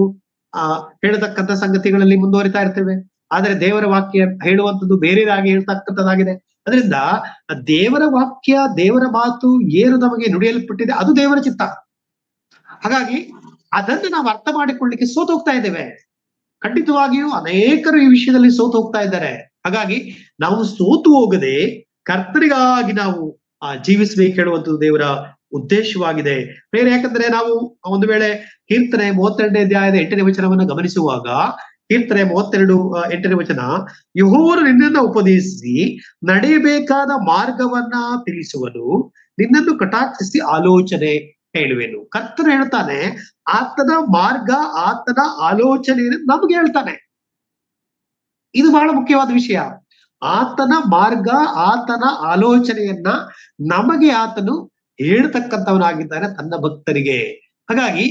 ಹೇಳತಕ್ಕಂಥ ಸಂಗತಿಗಳಲ್ಲಿ ಮುಂದುವರಿತಾ ಇರ್ತೇವೆ. ಆದ್ರೆ ದೇವರ ವಾಕ್ಯ ಹೇಳುವಂಥದ್ದು ಬೇರೆದಾಗಿ ಹೇಳ್ತಕ್ಕಂಥದ್ದಾಗಿದೆ. ಅದರಿಂದ ದೇವರ ವಾಕ್ಯ, ದೇವರ ಮಾತು ಏನು ನಮಗೆ ನುಡಿಯಲ್ಪಟ್ಟಿದೆ ಅದು ದೇವರ ಚಿತ್ತ. ಹಾಗಾಗಿ ಅದನ್ನು ನಾವು ಅರ್ಥ ಮಾಡಿಕೊಳ್ಳಿಕ್ಕೆ ಸೋತು ಹೋಗ್ತಾ ಇದ್ದೇವೆ. ಖಂಡಿತವಾಗಿಯೂ ಅನೇಕರು ಈ ವಿಷಯದಲ್ಲಿ ಸೋತು ಹೋಗ್ತಾ ಇದ್ದಾರೆ. ಹಾಗಾಗಿ ನಾವು ಸೋತು ಹೋಗದೆ ಕರ್ತರಿಗಾಗಿ ನಾವು ಜೀವಿಸಬೇಕು ಹೇಳುವಂಥದ್ದು ದೇವರ ಉದ್ದೇಶವಾಗಿದೆ. ಬೇರೆ ಯಾಕಂದ್ರೆ ನಾವು ಒಂದು ವೇಳೆ ಕೀರ್ತನೆ 32ನೇ ಅಧ್ಯಾಯದ 8ನೇ ವಚನವನ್ನು ಗಮನಿಸುವಾಗ, ಕೀರ್ತನೆ 32:8ನೇ ವಚನ, ಯೆಹೋವನು ನಿನ್ನನ್ನು ಉಪದೇಶಿಸಿ ನಡೆಯಬೇಕಾದ ಮಾರ್ಗವನ್ನ ತಿಳಿಸುವನು, ನಿನ್ನನ್ನು ಕಟಾಕ್ಷಿಸಿ ಆಲೋಚನೆ ಹೇಳುವೆನು. ಕರ್ತನು ಹೇಳ್ತಾನೆ, ಆತನ ಮಾರ್ಗ, ಆತನ ಆಲೋಚನೆಯನ್ನು ನಮ್ಗೆ ಹೇಳ್ತಾನೆ. ಇದು ಬಹಳ ಮುಖ್ಯವಾದ ವಿಷಯ. ಆತನ ಮಾರ್ಗ, ಆತನ ಆಲೋಚನೆಯನ್ನ ನಮಗೆ ಆತನು ಹೇಳ್ತಕ್ಕಂಥವನಾಗಿದ್ದಾನೆ ತನ್ನ ಭಕ್ತರಿಗೆ. ಹಾಗಾಗಿ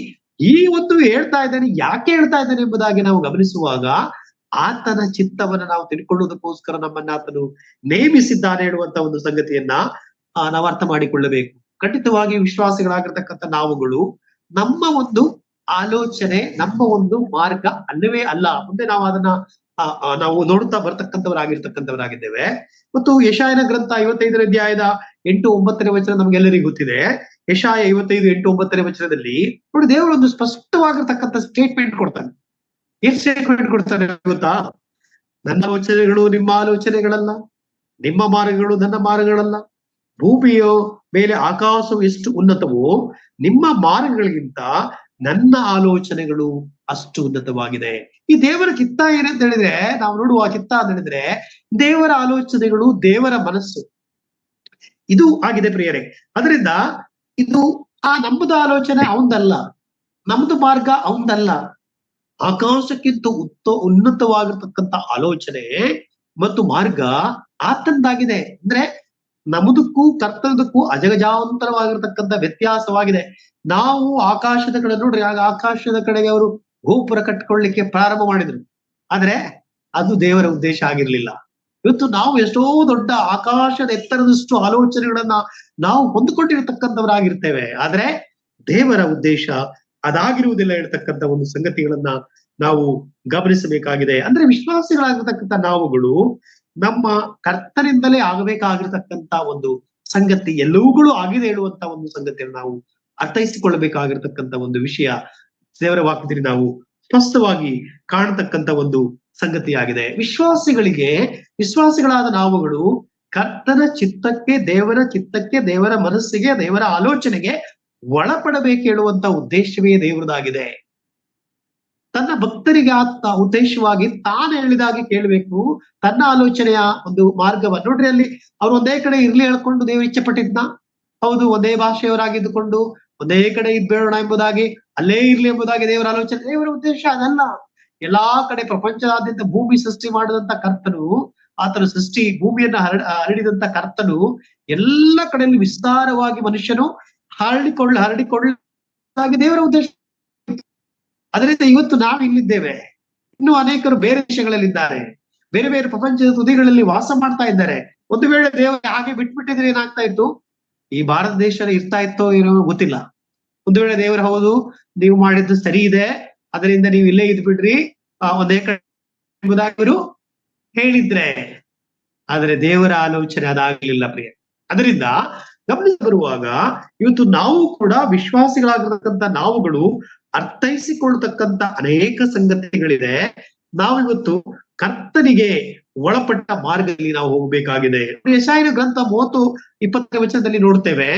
ಈ ಒಂದು ಹೇಳ್ತಾ ಇದ್ದಾನೆ, ಯಾಕೆ ಹೇಳ್ತಾ ಇದ್ದಾನೆ ಎಂಬುದಾಗಿ ನಾವು ಗಮನಿಸುವಾಗ, ಆತನ ಚಿತ್ತವನ್ನ ನಾವು ತಿಳ್ಕೊಳ್ಳೋದಕ್ಕೋಸ್ಕರ ನಮ್ಮನ್ನ ಆತನು ನೇಮಿಸಿದ್ದಾನೆ ಹೇಳುವಂತ ಒಂದು ಸಂಗತಿಯನ್ನ ನಾವು ಅರ್ಥ ಮಾಡಿಕೊಳ್ಳಬೇಕು. ಖಂಡಿತವಾಗಿ ವಿಶ್ವಾಸಿಗಳಾಗಿರ್ತಕ್ಕಂಥ ನಾವುಗಳು ನಮ್ಮ ಒಂದು ಆಲೋಚನೆ, ನಮ್ಮ ಒಂದು ಮಾರ್ಗ ಅಲ್ಲವೇ ಅಲ್ಲ. ಮುಂದೆ ನಾವು ಅದನ್ನ ನಾವು ನೋಡುತ್ತಾ ಬರ್ತಕ್ಕಂಥವರಾಗಿರ್ತಕ್ಕಂಥವರಾಗಿದ್ದೇವೆ. ಮತ್ತು ಯೆಶಾಯನ ಗ್ರಂಥ 55ನೇ ಅಧ್ಯಾಯದ 8-9ನೇ ವಚನ ನಮ್ಗೆಲ್ಲರಿಗೂ ಗೊತ್ತಿದೆ. ಯೆಶಾಯ 55:8-9ನೇ ವಚನದಲ್ಲಿ ನೋಡಿ, ದೇವರು ಒಂದು ಸ್ಪಷ್ಟವಾಗಿರ್ತಕ್ಕಂಥ ಸ್ಟೇಟ್ಮೆಂಟ್ ಕೊಡ್ತಾನೆ. ಏನ್ ಸ್ಟೇಟ್ಮೆಂಟ್ ಕೊಡ್ತಾನೆ ಗೊತ್ತಾ? ನನ್ನ ಆಲೋಚನೆಗಳು ನಿಮ್ಮ ಆಲೋಚನೆಗಳಲ್ಲ, ನಿಮ್ಮ ಮಾರ್ಗಗಳು ನನ್ನ ಮಾರ್ಗಗಳಲ್ಲ. ಭೂಮಿಯ ಮೇಲೆ ಆಕಾಶವು ಎಷ್ಟು ಉನ್ನತವೋ ನಿಮ್ಮ ಮಾರ್ಗಗಳಿಗಿಂತ ನನ್ನ ಆಲೋಚನೆಗಳು ಅಷ್ಟು ಉನ್ನತವಾಗಿದೆ. ಈ ದೇವರ ಚಿತ್ತ ಏನಂತ ಹೇಳಿದ್ರೆ, ನಾವು ನೋಡುವ ಚಿತ್ತ ಅಂತ ಹೇಳಿದ್ರೆ ದೇವರ ಆಲೋಚನೆಗಳು, ದೇವರ ಮನಸ್ಸು ಇದು ಆಗಿದೆ ಪ್ರಿಯರೇ. ಅದರಿಂದ ಇದು ನಮ್ಮದು ಆಲೋಚನೆ ಅವಂದಲ್ಲ, ನಮ್ದು ಮಾರ್ಗ ಅವಂದಲ್ಲ. ಆಕಾಶಕ್ಕಿಂತ ಉನ್ನತವಾಗಿರ್ತಕ್ಕಂಥ ಆಲೋಚನೆ ಮತ್ತು ಮಾರ್ಗ ಆತಂದಾಗಿದೆ. ಅಂದ್ರೆ ನಮ್ಮದಕ್ಕೂ ಕರ್ತನದಕ್ಕೂ ಅಜಗಜಾಂತರವಾಗಿರ್ತಕ್ಕಂಥ ವ್ಯತ್ಯಾಸವಾಗಿದೆ. ನಾವು ಆಕಾಶದ ಕಡೆ ನೋಡ್ರಿ, ಆಗ ಆಕಾಶದ ಕಡೆಗೆ ಅವರು ಗೋಪುರ ಕಟ್ಕೊಳ್ಳಿಕ್ಕೆ ಪ್ರಾರಂಭ ಮಾಡಿದ್ರು, ಆದ್ರೆ ಅದು ದೇವರ ಉದ್ದೇಶ ಆಗಿರ್ಲಿಲ್ಲ. ಇವತ್ತು ನಾವು ಎಷ್ಟೋ ದೊಡ್ಡ ಆಕಾಶದ ಎತ್ತರದಷ್ಟು ಆಲೋಚನೆಗಳನ್ನ ನಾವು ಹೊಂದಿಕೊಂಡಿರ್ತಕ್ಕಂಥವರಾಗಿರ್ತೇವೆ, ಆದ್ರೆ ದೇವರ ಉದ್ದೇಶ ಅದಾಗಿರುವುದಿಲ್ಲ ಹೇಳ್ತಕ್ಕಂಥ ಒಂದು ಸಂಗತಿಗಳನ್ನ ನಾವು ಗಮನಿಸಬೇಕಾಗಿದೆ. ಅಂದ್ರೆ ವಿಶ್ವಾಸಿಗಳಾಗಿರ್ತಕ್ಕಂಥ ನಾವುಗಳು ನಮ್ಮ ಕರ್ತನಿಂದಲೇ ಆಗಬೇಕಾಗಿರ್ತಕ್ಕಂಥ ಒಂದು ಸಂಗತಿ ಎಲ್ಲವುಗಳು ಆಗಿದೆ ಹೇಳುವಂತ ಒಂದು ಸಂಗತಿಯನ್ನು ನಾವು ಅರ್ಥೈಸಿಕೊಳ್ಳಬೇಕಾಗಿರ್ತಕ್ಕಂಥ ಒಂದು ವಿಷಯ ದೇವರ ವಾಕ್ಯದಲ್ಲಿ ನಾವು ಸ್ಪಷ್ಟವಾಗಿ ಕಾಣತಕ್ಕಂಥ ಒಂದು ಸಂಗತಿಯಾಗಿದೆ. ವಿಶ್ವಾಸಿಗಳಾದ ನಾವುಗಳು ಕರ್ತನ ಚಿತ್ತಕ್ಕೆ, ದೇವರ ಚಿತ್ತಕ್ಕೆ, ದೇವರ ಮನಸ್ಸಿಗೆ, ದೇವರ ಆಲೋಚನೆಗೆ ಒಳಪಡಬೇಕು ಹೇಳುವಂತ ಉದ್ದೇಶವೇ ದೇವರದಾಗಿದೆ. ತನ್ನ ಭಕ್ತರಿಗೆ ಆತ ಉದ್ದೇಶವಾಗಿ ತಾನು ಹೇಳಿದಾಗೆ ಕೇಳಬೇಕು. ತನ್ನ ಆಲೋಚನೆಯ ಒಂದು ಮಾರ್ಗವನ್ನು ನೋಡ್ರಿ, ಅಲ್ಲಿ ಅವ್ರು ಒಂದೇ ಕಡೆ ಇರ್ಲಿ ಹೇಳ್ಕೊಂಡು ದೇವರು ಇಚ್ಛೆ ಪಟ್ಟಿದ್ನ? ಹೌದು, ಒಂದೇ ಭಾಷೆಯವರಾಗಿದ್ದುಕೊಂಡು ಒಂದೇ ಕಡೆ ಇದ್ಬೇಡೋಣ ಎಂಬುದಾಗಿ, ಅಲ್ಲೇ ಇರ್ಲಿ ಎಂಬುದಾಗಿ ದೇವರ ಆಲೋಚನೆ, ದೇವರ ಉದ್ದೇಶ ಅದಲ್ಲ. ಎಲ್ಲಾ ಕಡೆ ಪ್ರಪಂಚದಾದ್ಯಂತ ಭೂಮಿ ಸೃಷ್ಟಿ ಮಾಡಿದಂತ ಕರ್ತನು, ಆತನ ಸೃಷ್ಟಿ ಭೂಮಿಯನ್ನ ಹರಡಿದಂತ ಕರ್ತನು ಎಲ್ಲ ಕಡೆಯಲ್ಲಿ ವಿಸ್ತಾರವಾಗಿ ಮನುಷ್ಯನು ಹರಡಿಕೊಳ್ಳಾಗಿ ದೇವರ ಉದ್ದೇಶ. ಅದರಿಂದ ಇವತ್ತು ನಾವು ಇಲ್ಲಿದ್ದೇವೆ, ಇನ್ನು ಅನೇಕರು ಬೇರೆ ದೇಶಗಳಲ್ಲಿದ್ದಾರೆ, ಬೇರೆ ಬೇರೆ ಪ್ರಪಂಚದ ತುದಿಗಳಲ್ಲಿ ವಾಸ ಮಾಡ್ತಾ ಇದ್ದಾರೆ. ಒಂದು ವೇಳೆ ದೇವರು ಹಾಗೆ ಬಿಟ್ಬಿಟ್ಟಿದ್ರೆ ಏನಾಗ್ತಾ ಇತ್ತು? ಈ ಭಾರತ ದೇಶ ಇರ್ತಾ ಇತ್ತೋ ಏನೋ ಗೊತ್ತಿಲ್ಲ. ಒಂದು ವೇಳೆ ದೇವರು ಹೌದು ನೀವು ಮಾಡಿದ್ದು ಸರಿ ಇದೆ, ಅದರಿಂದ ನೀವು ಇಲ್ಲೇ ಇದ್ಬಿಡ್ರಿ ಒಂದೇ ಕಡೆ ಎಂಬುದಾಗಿ ಹೇಳಿದ್ರೆ, ಆದ್ರೆ ದೇವರ ಆಲೋಚನೆ ಅದಾಗಲಿಲ್ಲ ಪ್ರಿಯ. ಅದರಿಂದ ಗಮನಿಸಿ ಬರುವಾಗ ಇವತ್ತು ನಾವು ಕೂಡ ವಿಶ್ವಾಸಿಗಳಾಗಿರ್ತಕ್ಕಂಥ ನಾವುಗಳು ಅರ್ಥೈಸಿಕೊಳ್ತಕ್ಕಂಥ ಅನೇಕ ಸಂಗತಿಗಳಿದೆ. ನಾವಿವತ್ತು ಕರ್ತನಿಗೆ ಒಳಪಟ್ಟ ಮಾರ್ಗದಲ್ಲಿ ನಾವು ಹೋಗಬೇಕಾಗಿದೆ. ಯೆಶಾಯನ ಗ್ರಂಥ 30:20ನೇ ವಚನದಲ್ಲಿ ನೋಡ್ತೇವೆ.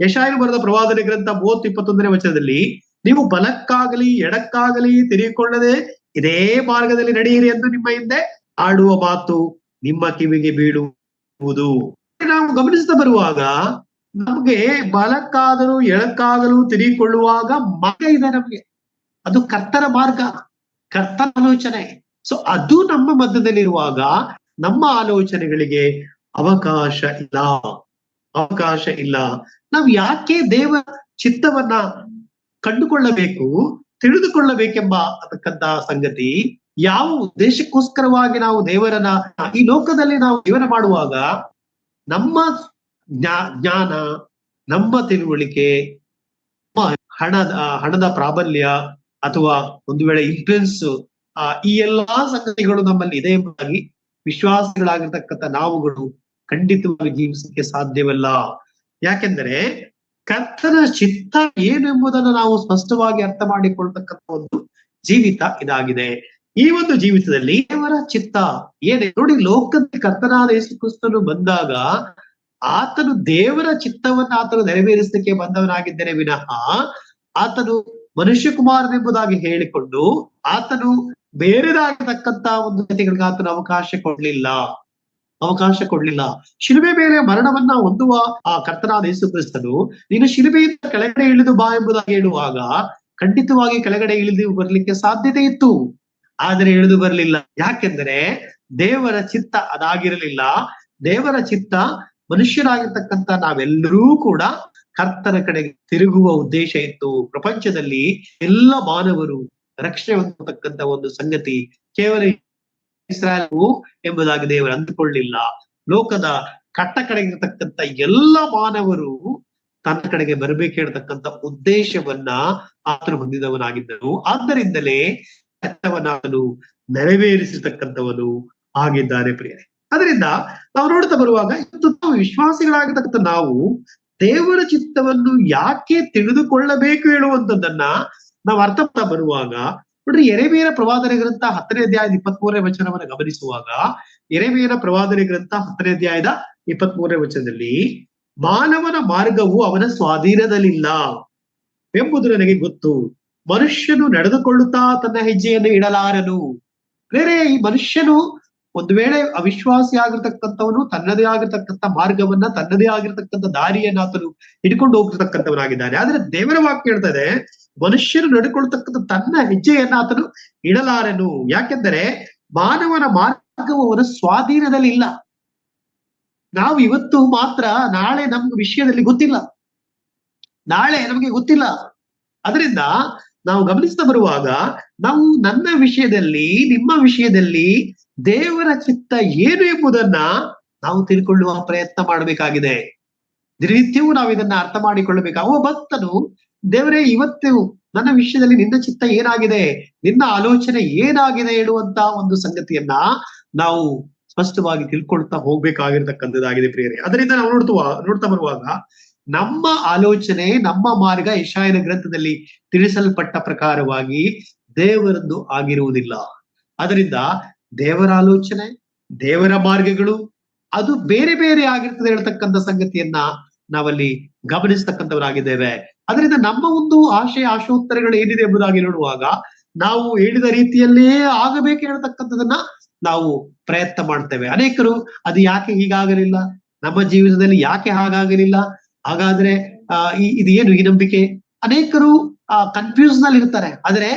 ಯೆಶಾಯನು ಬರೆದ ಪ್ರವಾದನೆ ಗ್ರಂಥ 30:21ನೇ ವಚನದಲ್ಲಿ, ನೀವು ಬಲಕ್ಕಾಗಲಿ ಎಡಕ್ಕಾಗಲಿ ತಿರುಗಿಕೊಳ್ಳದೆ ಇದೇ ಮಾರ್ಗದಲ್ಲಿ ನಡೆಯಿರಿ ಎಂದು ನಿಮ್ಮ ಹಿಂದೆ ಆಡುವ ಮಾತು ನಿಮ್ಮ ಕಿವಿಗೆ ಬೀಳುವುದು. ನಾವು ಗಮನಿಸ್ತಾ ಬರುವಾಗ ನಮ್ಗೆ ಬಲಕ್ಕಾಗಲು ಎಡಕ್ಕಾಗಲು ತಿರುಗಿಕೊಳ್ಳುವಾಗ ಮಾರ್ಗ ಇದೆ ನಮ್ಗೆ. ಅದು ಕರ್ತನ ಮಾರ್ಗ, ಕರ್ತನ ಆಲೋಚನೆ. ಸೊ ಅದು ನಮ್ಮ ಮಧ್ಯದಲ್ಲಿರುವಾಗ ನಮ್ಮ ಆಲೋಚನೆಗಳಿಗೆ ಅವಕಾಶ ಇಲ್ಲ. ನಾವು ಯಾಕೆ ದೇವರ ಚಿತ್ತವನ್ನ ಕಂಡುಕೊಳ್ಳಬೇಕು, ತಿಳಿದುಕೊಳ್ಳಬೇಕೆಂಬ ಅದಕ್ಕಂತ ಸಂಗತಿ, ಯಾವ ಉದ್ದೇಶಕ್ಕೋಸ್ಕರವಾಗಿ ನಾವು ದೇವರನ್ನ ಈ ಲೋಕದಲ್ಲಿ ನಾವು ಜೀವನ ಮಾಡುವಾಗ ನಮ್ಮ ಜ್ಞಾನ, ನಮ್ಮ ತಿಳುವಳಿಕೆ, ಹಣದ ಪ್ರಾಬಲ್ಯ ಅಥವಾ ಒಂದು ವೇಳೆ ಇನ್ಫ್ಲುಯೆನ್ಸ್ ಈ ಎಲ್ಲಾ ಸಂಗತಿಗಳು ನಮ್ಮಲ್ಲಿ ಇದೆ ಎಂಬುದಾಗಿ ವಿಶ್ವಾಸಿಗಳಾಗಿರ್ತಕ್ಕಂಥ ನಾವುಗಳು ಖಂಡಿತವಾಗಿ ಜೀವಿಸಕ್ಕೆ ಸಾಧ್ಯವಲ್ಲ. ಯಾಕೆಂದರೆ ಕರ್ತನ ಚಿತ್ತ ಏನೆಂಬುದನ್ನು ನಾವು ಸ್ಪಷ್ಟವಾಗಿ ಅರ್ಥ ಮಾಡಿಕೊಳ್ತಕ್ಕಂಥ ಒಂದು ಜೀವಿತ ಇದಾಗಿದೆ. ಈ ಒಂದು ಜೀವಿತದಲ್ಲಿ ದೇವರ ಚಿತ್ತ ಏನೇ ನೋಡಿ, ಲೋಕದಲ್ಲಿ ಕರ್ತನಾದ ಯೇಸು ಕ್ರಿಸ್ತನು ಬಂದಾಗ ಆತನು ದೇವರ ಚಿತ್ತವನ್ನ ಆತನು ನೆರವೇರಿಸಲಿಕ್ಕೆ ಬಂದವನಾಗಿದ್ದೇನೆ ವಿನಃ ಆತನು ಮನುಷ್ಯ ಕುಮಾರನೆಂಬುದಾಗಿ ಹೇಳಿಕೊಂಡು ಆತನು ಬೇರೆದಾಗಿರ್ತಕ್ಕಂತ ಒಂದು ಗತಿಗಳಿಗೆ ಆತನು ಅವಕಾಶ ಕೊಡ್ಲಿಲ್ಲ. ಶಿಲುಬೆ ಮೇಲೆ ಮರಣವನ್ನ ಹೊಂದುವ ಆ ಕರ್ತನಾದ ಯೇಸು ಕ್ರಿಸ್ತನು ನೀನು ಶಿಲುಬೆಯಿಂದ ಕೆಳಗಡೆ ಇಳಿದು ಬಾ ಎಂಬುದಾಗಿ ಹೇಳುವಾಗ ಖಂಡಿತವಾಗಿ ಕೆಳಗಡೆ ಇಳಿದು ಬರ್ಲಿಕ್ಕೆ ಸಾಧ್ಯತೆ ಇತ್ತು, ಆದರೆ ಇಳಿದು ಬರಲಿಲ್ಲ. ಯಾಕೆಂದರೆ ದೇವರ ಚಿತ್ತ ಅದಾಗಿರಲಿಲ್ಲ. ದೇವರ ಚಿತ್ತ ಮನುಷ್ಯರಾಗಿರ್ತಕ್ಕಂಥ ನಾವೆಲ್ಲರೂ ಕೂಡ ಕರ್ತನ ಕಡೆಗೆ ತಿರುಗುವ ಉದ್ದೇಶ ಇತ್ತು. ಪ್ರಪಂಚದಲ್ಲಿ ಎಲ್ಲ ಮಾನವರು ರಕ್ಷಣೆ ಹೊಂದತಕ್ಕಂತ ಒಂದು ಸಂಗತಿ ಕೇವಲ ಇಸ್ರಾಯೇಲ್ ಎಂಬುದಾಗಿ ದೇವರು ಅಂದುಕೊಳ್ಳಿಲ್ಲ. ಲೋಕದ ಕಟ್ಟ ಕಡೆಗಿರ್ತಕ್ಕಂಥ ಎಲ್ಲ ಮಾನವರು ತನ್ನ ಕಡೆಗೆ ಬರಬೇಕು ಹೇಳ್ತಕ್ಕಂಥ ಉದ್ದೇಶವನ್ನ ಆತನು ಹೊಂದಿದವನಾಗಿದ್ದನು. ಆದ್ದರಿಂದಲೇ ಆತನು ನೆರವೇರಿಸಿರ್ತಕ್ಕಂಥವನು ಆಗಿದ್ದಾರೆ ಪ್ರಿಯರೇ. ಅದರಿಂದ ನಾವು ನೋಡ್ತಾ ಬರುವಾಗ ನಾವು ವಿಶ್ವಾಸಿಗಳಾಗಿರ್ತಕ್ಕಂಥ ನಾವು ದೇವರ ಚಿತ್ತವನ್ನು ಯಾಕೆ ತಿಳಿದುಕೊಳ್ಳಬೇಕು ಹೇಳುವಂಥದ್ದನ್ನ ನಾವು ಅರ್ಥ ಮಾಡ್ತಾ ಬರುವಾಗ ನೋಡ್ರಿ, ಯೆರೆಮೀಯನ ಪ್ರವಾದನೆ ಗ್ರಂಥ 10ನೇ ಅಧ್ಯಾಯದ 23ನೇ ವಚನವನ್ನು ಗಮನಿಸುವಾಗ ಯೆರೆಮೀಯನ ಪ್ರವಾದನೆ ಗ್ರಂಥ 10ನೇ ಅಧ್ಯಾಯದ 23ನೇ ವಚನದಲ್ಲಿ ಮಾನವನ ಮಾರ್ಗವು ಅವನ ಸ್ವಾಧೀನದಲ್ಲಿಲ್ಲ ಎಂಬುದು ನನಗೆ ಗೊತ್ತು, ಮನುಷ್ಯನು ನಡೆದುಕೊಳ್ಳುತ್ತಾ ತನ್ನ ಹೆಜ್ಜೆಯನ್ನು ಇಡಲಾರನು. ಬೇರೆ ಈ ಮನುಷ್ಯನು ಒಂದು ವೇಳೆ ಅವಿಶ್ವಾಸಿ ಆಗಿರ್ತಕ್ಕಂಥವನು ತನ್ನದೇ ಆಗಿರ್ತಕ್ಕಂಥ ಮಾರ್ಗವನ್ನ ತನ್ನದೇ ಆಗಿರ್ತಕ್ಕಂಥ ದಾರಿಯನ್ನ ಆತನು ಹಿಡ್ಕೊಂಡು ಹೋಗಿರ್ತಕ್ಕಂಥವನಾಗಿದ್ದಾನೆ. ಆದ್ರೆ ದೇವರ ವಾಕ್ಯ ಹೇಳ್ತದೆ ಮನುಷ್ಯನು ನಡ್ಕೊಳ್ತಕ್ಕಂಥ ತನ್ನ ಹೆಜ್ಜೆಯನ್ನ ಆತನು ಇಡಲಾರನು. ಯಾಕೆಂದರೆ ಮಾನವನ ಮಾರ್ಗವು ಅವನ ಸ್ವಾಧೀನದಲ್ಲಿ ಇಲ್ಲ. ನಾವು ಇವತ್ತು ಮಾತ್ರ, ನಾಳೆ ನಮ್ಗೆ ವಿಷಯದಲ್ಲಿ ಗೊತ್ತಿಲ್ಲ, ನಾಳೆ ನಮಗೆ ಗೊತ್ತಿಲ್ಲ. ಅದರಿಂದ ನಾವು ಗಮನಿಸ್ತಾ ಬರುವಾಗ ನಾವು ನನ್ನ ವಿಷಯದಲ್ಲಿ, ನಿಮ್ಮ ವಿಷಯದಲ್ಲಿ ದೇವರ ಚಿತ್ತ ಏನು ಎಂಬುದನ್ನ ನಾವು ತಿಳ್ಕೊಳ್ಳುವ ಪ್ರಯತ್ನ ಮಾಡಬೇಕಾಗಿದೆ. ದಿನನಿತ್ಯವೂ ನಾವು ಇದನ್ನ ಅರ್ಥ ಮಾಡಿಕೊಳ್ಳಬೇಕು. ಅವ ಭಕ್ತನು ದೇವರೇ ಇವತ್ತು ನನ್ನ ವಿಷಯದಲ್ಲಿ ನಿನ್ನ ಚಿತ್ತ ಏನಾಗಿದೆ, ನಿನ್ನ ಆಲೋಚನೆ ಏನಾಗಿದೆ ಹೇಳುವಂತ ಒಂದು ಸಂಗತಿಯನ್ನ ನಾವು ಸ್ಪಷ್ಟವಾಗಿ ತಿಳ್ಕೊಳ್ತಾ ಹೋಗ್ಬೇಕಾಗಿರ್ತಕ್ಕಂಥದ್ದಾಗಿದೆ ಪ್ರಿಯರೇ. ಅದರಿಂದ ನಾವು ನೋಡ್ತಾ ಬರುವಾಗ ನಮ್ಮ ಆಲೋಚನೆ, ನಮ್ಮ ಮಾರ್ಗ ಯೆಶಾಯನ ಗ್ರಂಥದಲ್ಲಿ ತಿಳಿಸಲ್ಪಟ್ಟ ಪ್ರಕಾರವಾಗಿ ದೇವರದ್ದು ಆಗಿರುವುದಿಲ್ಲ. ಅದರಿಂದ ದೇವರ ಆಲೋಚನೆ, ದೇವರ ಮಾರ್ಗಗಳು ಅದು ಬೇರೆ ಬೇರೆ ಆಗಿರ್ತದೆ ಹೇಳ್ತಕ್ಕಂಥ ಸಂಗತಿಯನ್ನ ನಾವಲ್ಲಿ ಗಮನಿಸ್ತಕ್ಕಂಥವರಾಗಿದ್ದೇವೆ. ಅದರಿಂದ ನಮ್ಮ ಒಂದು ಆಶೋತ್ತರಗಳು ಏನಿದೆ ಎಂಬುದಾಗಿ ನೋಡುವಾಗ ನಾವು ಹೇಳಿದ ರೀತಿಯಲ್ಲೇ ಆಗಬೇಕು ಹೇಳ್ತಕ್ಕಂಥದನ್ನ ನಾವು ಪ್ರಯತ್ನ ಮಾಡ್ತೇವೆ. ಅನೇಕರು ಅದು ಯಾಕೆ ಹೀಗಾಗಲಿಲ್ಲ, ನಮ್ಮ ಜೀವಿತದಲ್ಲಿ ಯಾಕೆ ಹಾಗಾಗಲಿಲ್ಲ, ಹಾಗಾದ್ರೆ ಇದು ಏನು ಈ ನಂಬಿಕೆ, ಅನೇಕರು ಕನ್ಫ್ಯೂಸ್ ನಲ್ಲಿ ಇರ್ತಾರೆ. ಆದ್ರೆ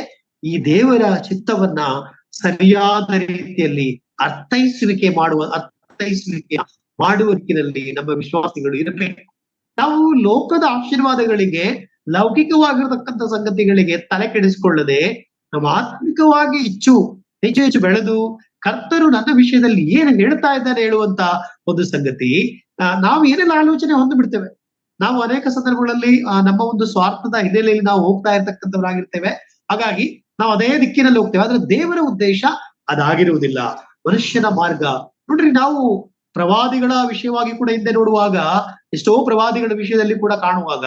ಈ ದೇವರ ಚಿತ್ತವನ್ನ ಸರಿಯಾದ ರೀತಿಯಲ್ಲಿ ಅರ್ಥೈಸುವಿಕೆ ಮಾಡುವ ರೀತಿಯಲ್ಲಿ ನಮ್ಮ ವಿಶ್ವಾಸಿಗಳು ಇರಬೇಕು. ನಾವು ಲೋಕದ ಆಶೀರ್ವಾದಗಳಿಗೆ, ಲೌಕಿಕವಾಗಿರತಕ್ಕಂಥ ಸಂಗತಿಗಳಿಗೆ ತಲೆ ಕೆಡಿಸಿಕೊಳ್ಳದೆ ನಮ್ಮ ಆತ್ಮಿಕವಾಗಿ ಹೆಚ್ಚು ಬೆಳೆದು ಕರ್ತರು ನನ್ನ ವಿಷಯದಲ್ಲಿ ಏನು ಹೇಳ್ತಾ ಇದ್ದಾನೆ ಹೇಳುವಂತ ಒಂದು ಸಂಗತಿ ನಾವು ಏನೆಲ್ಲ ಆಲೋಚನೆ ಹೊಂದು ಬಿಡ್ತೇವೆ. ನಾವು ಅನೇಕ ಸಂದರ್ಭಗಳಲ್ಲಿ ನಮ್ಮ ಒಂದು ಸ್ವಾರ್ಥದ ಹಿನ್ನೆಲೆಯಲ್ಲಿ ನಾವು ಹೋಗ್ತಾ ಇರ್ತಕ್ಕಂಥವರಾಗಿರ್ತೇವೆ. ಹಾಗಾಗಿ ನಾವು ಅದೇ ದಿಕ್ಕಿನಲ್ಲಿ ಹೋಗ್ತೇವೆ. ಆದ್ರೆ ದೇವರ ಉದ್ದೇಶ ಅದಾಗಿರುವುದಿಲ್ಲ. ಮನುಷ್ಯನ ಮಾರ್ಗ ನೋಡ್ರಿ, ನಾವು ಪ್ರವಾದಿಗಳ ವಿಷಯವಾಗಿ ಕೂಡ ಹಿಂದೆ ನೋಡುವಾಗ ಎಷ್ಟೋ ಪ್ರವಾದಿಗಳ ವಿಷಯದಲ್ಲಿ ಕೂಡ ಕಾಣುವಾಗ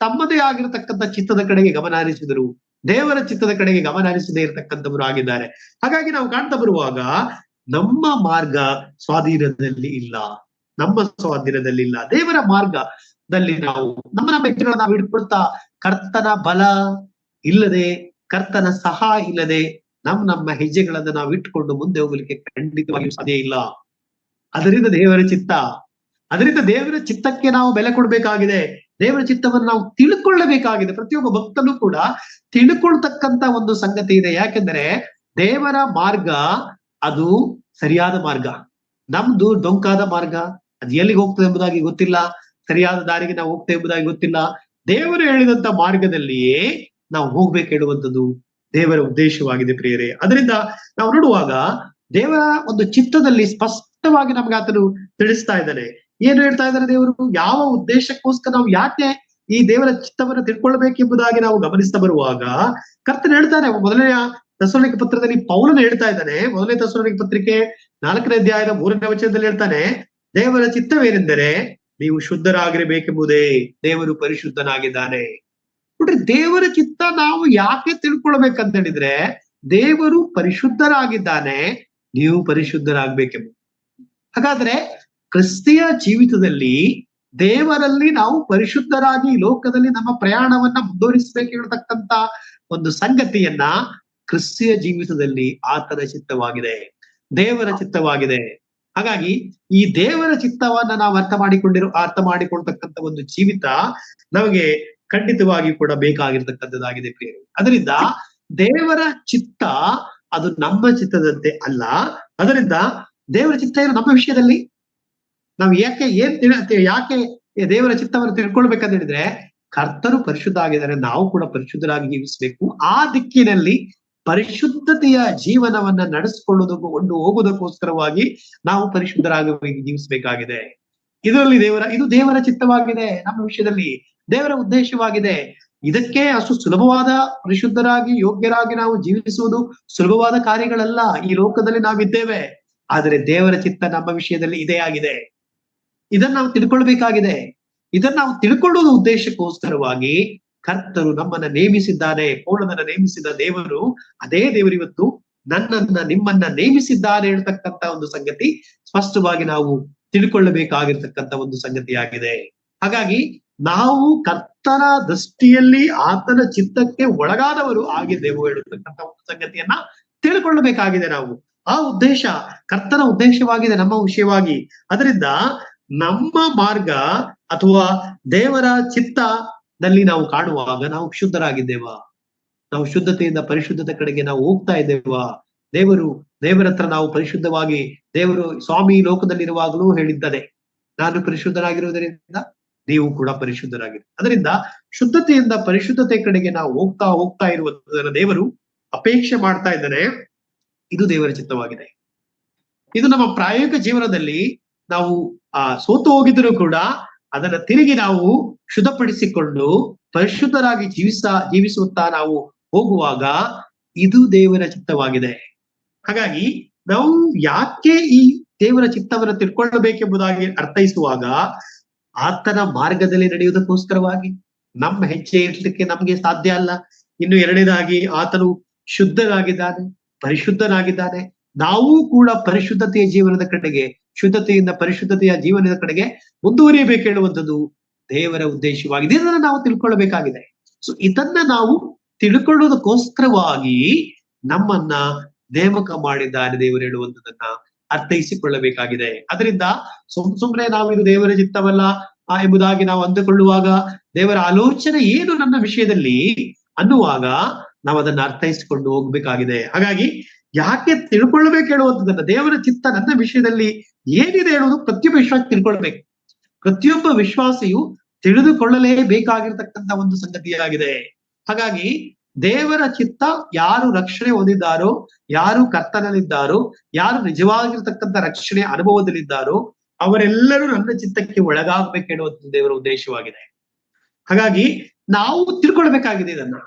ತಮ್ಮದೇ ಆಗಿರತಕ್ಕಂಥ ಚಿತ್ತದ ಕಡೆಗೆ ಗಮನ ಹರಿಸಿದರು, ದೇವರ ಚಿತ್ತದ ಕಡೆಗೆ ಗಮನ ಹರಿಸದೇ ಇರತಕ್ಕಂಥವರು ಆಗಿದ್ದಾರೆ. ಹಾಗಾಗಿ ನಾವು ಕಾಣ್ತಾ ಬರುವಾಗ ನಮ್ಮ ಮಾರ್ಗ ಸ್ವಾಧೀನದಲ್ಲಿ ಇಲ್ಲ, ದೇವರ ಮಾರ್ಗದಲ್ಲಿ ನಾವು ನಮ್ಮ ಹೆಜ್ಜೆಗಳನ್ನ ನಾವು ಇಟ್ಕೊಳ್ತಾ ಕರ್ತನ ಬಲ ಇಲ್ಲದೆ, ಕರ್ತನ ಸಹಾಯ ಇಲ್ಲದೆ ನಮ್ಮ ಹೆಜ್ಜೆಗಳನ್ನ ನಾವು ಇಟ್ಕೊಂಡು ಮುಂದೆ ಹೋಗ್ಲಿಕ್ಕೆ ಖಂಡಿತವಾಗಿಯೂ ಸಾಧ್ಯ ಇಲ್ಲ. ಅದರಿಂದ ದೇವರ ಚಿತ್ತಕ್ಕೆ ನಾವು ಬೆಲೆ ಕೊಡ್ಬೇಕಾಗಿದೆ. ದೇವರ ಚಿತ್ತವನ್ನು ನಾವು ತಿಳ್ಕೊಳ್ಳಬೇಕಾಗಿದೆ. ಪ್ರತಿಯೊಬ್ಬ ಭಕ್ತನು ಕೂಡ ತಿಳ್ಕೊಳ್ತಕ್ಕಂತ ಒಂದು ಸಂಗತಿ ಇದೆ. ಯಾಕೆಂದ್ರೆ ದೇವರ ಮಾರ್ಗ ಅದು ಸರಿಯಾದ ಮಾರ್ಗ, ನಮ್ದು ಡೊಂಕಾದ ಮಾರ್ಗ. ಅದು ಎಲ್ಲಿಗೆ ಹೋಗ್ತದೆ ಎಂಬುದಾಗಿ ಗೊತ್ತಿಲ್ಲ, ಸರಿಯಾದ ದಾರಿಗೆ ನಾವು ಹೋಗ್ತೇವೆ ಎಂಬುದಾಗಿ ಗೊತ್ತಿಲ್ಲ. ದೇವರು ಹೇಳಿದಂತ ಮಾರ್ಗದಲ್ಲಿಯೇ ನಾವು ಹೋಗ್ಬೇಕು ಹೇಳುವಂಥದ್ದು ದೇವರ ಉದ್ದೇಶವಾಗಿದೆ ಪ್ರಿಯರೇ. ಅದರಿಂದ ನಾವು ನೋಡುವಾಗ ದೇವರ ಒಂದು ಚಿತ್ತದಲ್ಲಿ ಸ್ಪಷ್ಟವಾಗಿ ನಮ್ಗೆ ಆತನು ತಿಳಿಸ್ತಾ ಇದ್ದಾನೆ. ಏನು ಹೇಳ್ತಾ ಇದ್ದಾರೆ ದೇವರು, ಯಾವ ಉದ್ದೇಶಕ್ಕೋಸ್ಕರ ನಾವು ಯಾಕೆ ಈ ದೇವರ ಚಿತ್ತವನ್ನು ತಿಳ್ಕೊಳ್ಬೇಕೆಂಬುದಾಗಿ ನಾವು ಗಮನಿಸ್ತಾ ಬರುವಾಗ ಕರ್ತನು ಹೇಳ್ತಾನೆ, ಮೊದಲನೆಯ ತೆಸಲೋನಿಕ ಪತ್ರದಲ್ಲಿ ಪೌಲನು ಹೇಳ್ತಾ ಇದ್ದಾನೆ, ಮೊದಲನೇ ತೆಸಲೋನಿಕ ಪತ್ರಿಕೆ 4ನೇ ಅಧ್ಯಾಯದ 3ನೇ ವಚನದಲ್ಲಿ ಹೇಳ್ತಾನೆ, ದೇವರ ಚಿತ್ತವೇನೆಂದರೆ ನೀವು ಶುದ್ಧರಾಗಿರಬೇಕೆಂಬುದೇ, ದೇವರು ಪರಿಶುದ್ಧನಾಗಿದ್ದಾನೆ. ನೋಡ್ರಿ, ದೇವರ ಚಿತ್ತ ನಾವು ಯಾಕೆ ತಿಳ್ಕೊಳ್ಬೇಕಂತ ಹೇಳಿದ್ರೆ, ದೇವರು ಪರಿಶುದ್ಧರಾಗಿದ್ದಾನೆ, ನೀವು ಪರಿಶುದ್ಧರಾಗಬೇಕೆಂಬುದು. ಹಾಗಾದ್ರೆ ಕ್ರಿಸ್ತಿಯ ಜೀವಿತದಲ್ಲಿ ದೇವರಲ್ಲಿ ನಾವು ಪರಿಶುದ್ಧರಾಗಿ ಲೋಕದಲ್ಲಿ ನಮ್ಮ ಪ್ರಯಾಣವನ್ನ ಮುಂದುವರಿಸಬೇಕು ಹೇಳ್ತಕ್ಕಂತ ಒಂದು ಸಂಗತಿಯನ್ನ ಕ್ರಿಸ್ತಿಯ ಜೀವಿತದಲ್ಲಿ ಆತನ ಚಿತ್ತವಾಗಿದೆ, ದೇವರ ಚಿತ್ತವಾಗಿದೆ. ಹಾಗಾಗಿ ಈ ದೇವರ ಚಿತ್ತವನ್ನ ನಾವು ಅರ್ಥ ಮಾಡಿಕೊಳ್ತಕ್ಕಂಥ ಒಂದು ಜೀವಿತ ನಮಗೆ ಖಂಡಿತವಾಗಿ ಕೂಡ ಬೇಕಾಗಿರ್ತಕ್ಕಂಥದ್ದಾಗಿದೆ ಪ್ರಿಯರು. ಅದರಿಂದ ದೇವರ ಚಿತ್ತ ಅದು ನಮ್ಮ ಚಿತ್ತದಂತೆ ಅಲ್ಲ. ಅದರಿಂದ ದೇವರ ಚಿತ್ತ ಏನು ನಮ್ಮ ವಿಷಯದಲ್ಲಿ, ನಾವು ಯಾಕೆ ದೇವರ ಚಿತ್ತವನ್ನು ತಿಳ್ಕೊಳ್ಬೇಕಂತ ಹೇಳಿದ್ರೆ, ಕರ್ತರು ಪರಿಶುದ್ಧ ಆಗಿದ್ದಾರೆ, ನಾವು ಕೂಡ ಪರಿಶುದ್ಧರಾಗಿ ಜೀವಿಸಬೇಕು. ಆ ದಿಕ್ಕಿನಲ್ಲಿ ಪರಿಶುದ್ಧತೆಯ ಜೀವನವನ್ನ ನಡೆಸಿಕೊಳ್ಳುವುದಕ್ಕೂ ಹೋಗುವುದಕ್ಕೋಸ್ಕರವಾಗಿ ನಾವು ಪರಿಶುದ್ಧರಾಗಿ ಜೀವಿಸಬೇಕಾಗಿದೆ. ಇದು ದೇವರ ಚಿತ್ತವಾಗಿದೆ, ನಮ್ಮ ವಿಷಯದಲ್ಲಿ ದೇವರ ಉದ್ದೇಶವಾಗಿದೆ. ಇದಕ್ಕೆ ಅಷ್ಟು ಸುಲಭವಾದ ಪರಿಶುದ್ಧರಾಗಿ ಯೋಗ್ಯರಾಗಿ ನಾವು ಜೀವಿಸುವುದು ಸುಲಭವಾದ ಕಾರ್ಯಗಳಲ್ಲ. ಈ ಲೋಕದಲ್ಲಿ ನಾವಿದ್ದೇವೆ, ಆದರೆ ದೇವರ ಚಿತ್ತ ನಮ್ಮ ವಿಷಯದಲ್ಲಿ ಇದೇ ಆಗಿದೆ. ಇದನ್ನ ನಾವು ತಿಳ್ಕೊಳ್ಬೇಕಾಗಿದೆ. ಇದನ್ನ ನಾವು ತಿಳ್ಕೊಳ್ಳುವ ಉದ್ದೇಶಕ್ಕೋಸ್ಕರವಾಗಿ ಕರ್ತರು ನಮ್ಮನ್ನ ನೇಮಿಸಿದ್ದಾನೆ. ಪೌಲನನ್ನ ನೇಮಿಸಿದ ದೇವರು, ಅದೇ ದೇವರು ಇವತ್ತು ನನ್ನನ್ನ ನಿಮ್ಮನ್ನ ನೇಮಿಸಿದ್ದಾನೆ ಹೇಳ್ತಕ್ಕಂತ ಒಂದು ಸಂಗತಿ ಸ್ಪಷ್ಟವಾಗಿ ನಾವು ತಿಳ್ಕೊಳ್ಳಬೇಕಾಗಿರ್ತಕ್ಕಂಥ ಒಂದು ಸಂಗತಿಯಾಗಿದೆ. ಹಾಗಾಗಿ ನಾವು ಕರ್ತನ ದೃಷ್ಟಿಯಲ್ಲಿ ಆತನ ಚಿತ್ತಕ್ಕೆ ಒಳಗಾದವರು ಆಗಿದ್ದೆವು ಹೇಳತಕ್ಕಂಥ ಒಂದು ಸಂಗತಿಯನ್ನ ತಿಳ್ಕೊಳ್ಳಬೇಕಾಗಿದೆ. ನಾವು ಆ ಉದ್ದೇಶ ಕರ್ತನ ಉದ್ದೇಶವಾಗಿದೆ ನಮ್ಮ ವಿಷಯವಾಗಿ. ಅದರಿಂದ ನಮ್ಮ ಮಾರ್ಗ ಅಥವಾ ದೇವರ ಚಿತ್ತದಲ್ಲಿ ನಾವು ಕಾಣುವಾಗ ನಾವು ಶುದ್ಧರಾಗಿದ್ದೇವಾ, ನಾವು ಶುದ್ಧತೆಯಿಂದ ಪರಿಶುದ್ಧತೆ ಕಡೆಗೆ ನಾವು ಹೋಗ್ತಾ ಇದ್ದೇವಾ, ದೇವರ ಹತ್ರ ನಾವು ಪರಿಶುದ್ಧವಾಗಿ, ದೇವರು ಸ್ವಾಮಿ ಲೋಕದಲ್ಲಿರುವಾಗಲೂ ಹೇಳಿದ್ದಾನೆ, ನಾನು ಪರಿಶುದ್ಧರಾಗಿರುವುದರಿಂದ ನೀವು ಕೂಡ ಪರಿಶುದ್ಧರಾಗಿರಿ. ಅದರಿಂದ ಶುದ್ಧತೆಯಿಂದ ಪರಿಶುದ್ಧತೆ ಕಡೆಗೆ ನಾವು ಹೋಗ್ತಾ ಇರುವುದನ್ನ ದೇವರು ಅಪೇಕ್ಷೆ ಮಾಡ್ತಾ ಇದ್ದಾನೆ. ಇದು ದೇವರ ಚಿತ್ತವಾಗಿದೆ. ಇದು ನಮ್ಮ ಪ್ರಾಯೋಗಿಕ ಜೀವನದಲ್ಲಿ ನಾವು ಸೋತು ಹೋಗಿದ್ರು ಕೂಡ ಅದನ್ನ ತಿರುಗಿ ನಾವು ಶುದ್ಧಪಡಿಸಿಕೊಂಡು ಪರಿಶುದ್ಧರಾಗಿ ಜೀವಿಸುತ್ತಾ ನಾವು ಹೋಗುವಾಗ ಇದು ದೇವರ ಚಿತ್ತವಾಗಿದೆ. ಹಾಗಾಗಿ ನಾವು ಯಾಕೆ ಈ ದೇವರ ಚಿತ್ತವನ್ನು ತಿಳ್ಕೊಳ್ಳಬೇಕೆಂಬುದಾಗಿ ಅರ್ಥೈಸುವಾಗ, ಆತನ ಮಾರ್ಗದಲ್ಲಿ ನಡೆಯುವುದಕ್ಕೋಸ್ಕರವಾಗಿ. ನಮ್ಮ ಹೆಜ್ಜೆ ಇಡ್ಲಿಕ್ಕೆ ನಮ್ಗೆ ಸಾಧ್ಯ ಅಲ್ಲ. ಇನ್ನು ಎರಡನೇದಾಗಿ ಆತನು ಶುದ್ಧನಾಗಿದ್ದಾನೆ, ಪರಿಶುದ್ಧನಾಗಿದ್ದಾನೆ. ನಾವು ಕೂಡ ಪರಿಶುದ್ಧತೆಯ ಜೀವನದ ಕಡೆಗೆ, ಶುದ್ಧತೆಯಿಂದ ಪರಿಶುದ್ಧತೆಯ ಜೀವನದ ಕಡೆಗೆ ಮುಂದುವರಿಯಬೇಕು ಹೇಳುವಂಥದ್ದು ದೇವರ ಉದ್ದೇಶವಾಗಿದೆ. ಇದನ್ನ ನಾವು ತಿಳ್ಕೊಳ್ಬೇಕಾಗಿದೆ. ಸೊ ಇದನ್ನ ನಾವು ತಿಳ್ಕೊಳ್ಳೋದಕ್ಕೋಸ್ಕರವಾಗಿ ನಮ್ಮನ್ನ ನೇಮಕ ಮಾಡಿದ್ದಾರೆ ದೇವರು ಹೇಳುವಂಥದ್ದನ್ನ ಅರ್ಥೈಸಿಕೊಳ್ಳಬೇಕಾಗಿದೆ. ಅದರಿಂದ ಸುಮ್ಮನೆ ನಾವು ಇದು ದೇವರ ಚಿತ್ತವಲ್ಲ ಎಂಬುದಾಗಿ ನಾವು ಅಂದುಕೊಳ್ಳುವಾಗ, ದೇವರ ಆಲೋಚನೆ ಏನು ನನ್ನ ವಿಷಯದಲ್ಲಿ ಅನ್ನುವಾಗ ನಾವು ಅದನ್ನ ಅರ್ಥೈಸಿಕೊಂಡು ಹೋಗ್ಬೇಕಾಗಿದೆ. ಹಾಗಾಗಿ ಯಾಕೆ ತಿಳ್ಕೊಳ್ಬೇಕು ಹೇಳುವಂಥದ್ದನ್ನ, ದೇವರ ಚಿತ್ತ ನನ್ನ ವಿಷಯದಲ್ಲಿ ಏನಿದೆ ಹೇಳುವುದು ಪ್ರತಿಯೊಬ್ಬ ವಿಶ್ವಾಸ ತಿಳ್ಕೊಳ್ಬೇಕು. ಪ್ರತಿಯೊಬ್ಬ ವಿಶ್ವಾಸಿಯು ತಿಳಿದುಕೊಳ್ಳಲೇಬೇಕಾಗಿರ್ತಕ್ಕಂಥ ಒಂದು ಸಂಗತಿಯಾಗಿದೆ. ಹಾಗಾಗಿ ದೇವರ ಚಿತ್ತ, ಯಾರು ರಕ್ಷಣೆ ಹೊಂದಿದ್ದಾರೋ, ಯಾರು ಕರ್ತನಲ್ಲಿದ್ದಾರೋ, ಯಾರು ನಿಜವಾಗಿರ್ತಕ್ಕಂಥ ರಕ್ಷಣೆ ಅನುಭವದಲ್ಲಿದ್ದಾರೋ ಅವರೆಲ್ಲರೂ ನನ್ನ ಚಿತ್ತಕ್ಕೆ ಒಳಗಾಗಬೇಕು ಹೇಳುವಂಥದ್ದು ದೇವರ ಉದ್ದೇಶವಾಗಿದೆ. ಹಾಗಾಗಿ ನಾವು ತಿಳ್ಕೊಳ್ಬೇಕಾಗಿದೆ ಇದನ್ನ.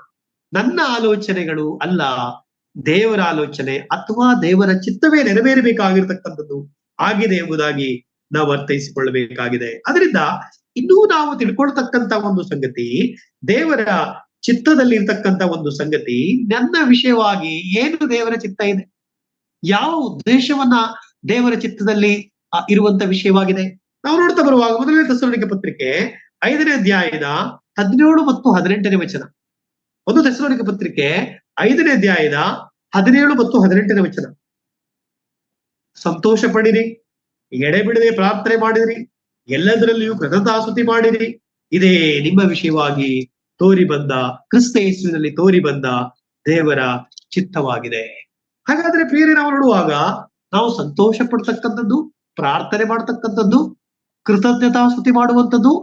ನನ್ನ ಆಲೋಚನೆಗಳು ಅಲ್ಲ, ದೇವರ ಆಲೋಚನೆ ಅಥವಾ ದೇವರ ಚಿತ್ತವೇ ನೆರವೇರಬೇಕಾಗಿರ್ತಕ್ಕಂಥದ್ದು ಆಗಿದೆ ಎಂಬುದಾಗಿ ನಾವು ಅರ್ಥೈಸಿಕೊಳ್ಳಬೇಕಾಗಿದೆ. ಅದರಿಂದ ಇನ್ನೂ ನಾವು ತಿಳ್ಕೊಳ್ತಕ್ಕಂತ ಒಂದು ಸಂಗತಿ, ದೇವರ ಚಿತ್ತದಲ್ಲಿ ಇರ್ತಕ್ಕಂಥ ಒಂದು ಸಂಗತಿ, ನನ್ನ ವಿಷಯವಾಗಿ ಏನು ದೇವರ ಚಿತ್ತ ಇದೆ, ಯಾವ ಉದ್ದೇಶವನ್ನ ದೇವರ ಚಿತ್ತದಲ್ಲಿ ಇರುವಂತ ವಿಷಯವಾಗಿದೆ ನಾವು ನೋಡ್ತಾ ಬರುವಾಗ, ಮೊದಲನೇ ತೆಸಲೋನಿಕ ಪತ್ರಿಕೆ 5ನೇ ಅಧ್ಯಾಯದ 17 ಮತ್ತು 18ನೇ ವಚನ. ಒಂದು ತೆಸಲೋನಿಕ ಪತ್ರಿಕೆ 5ನೇ ಅಧ್ಯಾಯದ 17 ಮತ್ತು 18ನೇ ವಚನ. ಸಂತೋಷ ಪಡಿರಿ, ಎಡೆಬಿಡದೆ ಪ್ರಾರ್ಥನೆ ಮಾಡಿರಿ, ಎಲ್ಲದರಲ್ಲಿಯೂ ಕೃತಜ್ಞತಾಸ್ತುತಿ ಮಾಡಿರಿ, ಇದೇ ನಿಮ್ಮ ವಿಷಯವಾಗಿ ತೋರಿ ಬಂದ, ಕ್ರಿಸ್ತ ಯೇಸುವಿನಲ್ಲಿ ತೋರಿ ಬಂದ ದೇವರ ಚಿತ್ತವಾಗಿದೆ. ಹಾಗಾದ್ರೆ ಪ್ರಿಯರೇ, ನಾವು ನೋಡುವಾಗ ನಾವು ಸಂತೋಷ ಪಡ್ತಕ್ಕಂಥದ್ದು, ಪ್ರಾರ್ಥನೆ ಮಾಡ್ತಕ್ಕಂಥದ್ದು, ಕೃತಜ್ಞತಾಸ್ತುತಿ ಮಾಡುವಂಥದ್ದು,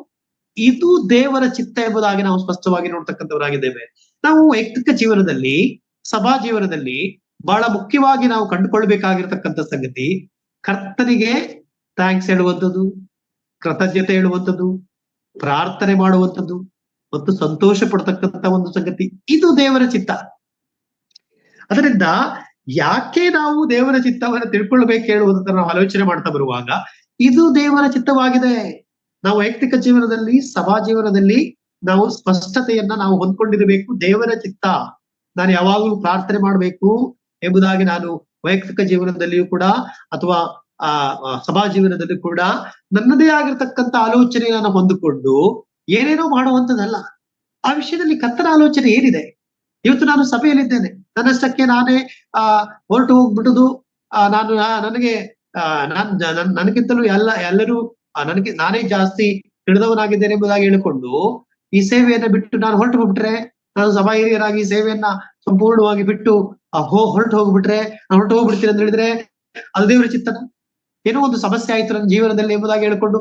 ಇದು ದೇವರ ಚಿತ್ತ ಎಂಬುದಾಗಿ ನಾವು ಸ್ಪಷ್ಟವಾಗಿ ನೋಡ್ತಕ್ಕಂಥವರಾಗಿದ್ದೇವೆ. ನಾವು ವೈಯಕ್ತಿಕ ಜೀವನದಲ್ಲಿ, ಸಭಾ ಜೀವನದಲ್ಲಿ ಬಹಳ ಮುಖ್ಯವಾಗಿ ನಾವು ಕಂಡುಕೊಳ್ಬೇಕಾಗಿರ್ತಕ್ಕಂಥ ಸಂಗತಿ, ಕರ್ತನಿಗೆ ಥ್ಯಾಂಕ್ಸ್ ಹೇಳುವಂಥದ್ದು, ಕೃತಜ್ಞತೆ ಹೇಳುವಂಥದ್ದು, ಪ್ರಾರ್ಥನೆ ಮಾಡುವಂಥದ್ದು ಮತ್ತು ಸಂತೋಷ ಪಡ್ತಕ್ಕಂಥ ಒಂದು ಸಂಗತಿ, ಇದು ದೇವರ ಚಿತ್ತ. ಅದರಿಂದ ಯಾಕೆ ನಾವು ದೇವರ ಚಿತ್ತವನ್ನು ತಿಳ್ಕೊಳ್ಬೇಕು ಹೇಳುವುದನ್ನ ನಾವು ಆಲೋಚನೆ ಮಾಡ್ತಾ ಬರುವಾಗ ಇದು ದೇವರ ಚಿತ್ತವಾಗಿದೆ. ನಾವು ವೈಯಕ್ತಿಕ ಜೀವನದಲ್ಲಿ, ಸಭಾ ಜೀವನದಲ್ಲಿ ನಾವು ಸ್ಪಷ್ಟತೆಯನ್ನ ನಾವು ಹೊಂದ್ಕೊಂಡಿರಬೇಕು. ದೇವರ ಚಿತ್ತ ನಾನು ಯಾವಾಗಲೂ ಪ್ರಾರ್ಥನೆ ಮಾಡಬೇಕು ಎಂಬುದಾಗಿ ನಾನು ವೈಯಕ್ತಿಕ ಜೀವನದಲ್ಲಿಯೂ ಕೂಡ ಅಥವಾ ಸಭಾ ಜೀವನದಲ್ಲಿ ಕೂಡ ನನ್ನದೇ ಆಗಿರ್ತಕ್ಕಂಥ ಆಲೋಚನೆ ನಾನು ಹೊಂದಿಕೊಂಡು ಏನೇನೋ ಮಾಡುವಂಥದ್ದಲ್ಲ. ಆ ವಿಷಯದಲ್ಲಿ ಕರ್ತನ ಆಲೋಚನೆ ಏನಿದೆ? ಇವತ್ತು ನಾನು ಸಭೆಯಲ್ಲಿದ್ದೇನೆ, ನನ್ನಷ್ಟಕ್ಕೆ ನಾನೇ ಹೊರಟು ಹೋಗ್ಬಿಡುದು, ನಾನು ನನಗೆ ನನಗಿಂತಲೂ ಎಲ್ಲರೂ ನಾನೇ ಜಾಸ್ತಿ ತಿಳಿದವನಾಗಿದ್ದೇನೆ ಎಂಬುದಾಗಿ ಹೇಳಿಕೊಂಡು ಈ ಸೇವೆಯನ್ನ ಬಿಟ್ಟು ನಾನು ಹೊರಟು ಹೋಗ್ಬಿಟ್ರೆ, ನಾನು ಸಭಾ ಹಿರಿಯರಾಗಿ ಸೇವೆಯನ್ನ ಸಂಪೂರ್ಣವಾಗಿ ಬಿಟ್ಟು ಹೊರಟು ಹೋಗ್ಬಿಟ್ರೆ, ನಾನು ಹೊರಟು ಹೋಗ್ಬಿಡ್ತೀನಿ ಅಂತ ಹೇಳಿದ್ರೆ ಅದು ದೇವರ ಚಿತ್ತನ? ಏನೋ ಒಂದು ಸಮಸ್ಯೆ ಆಯ್ತು ನನ್ನ ಜೀವನದಲ್ಲಿ ಎಂಬುದಾಗಿ ಹೇಳ್ಕೊಂಡು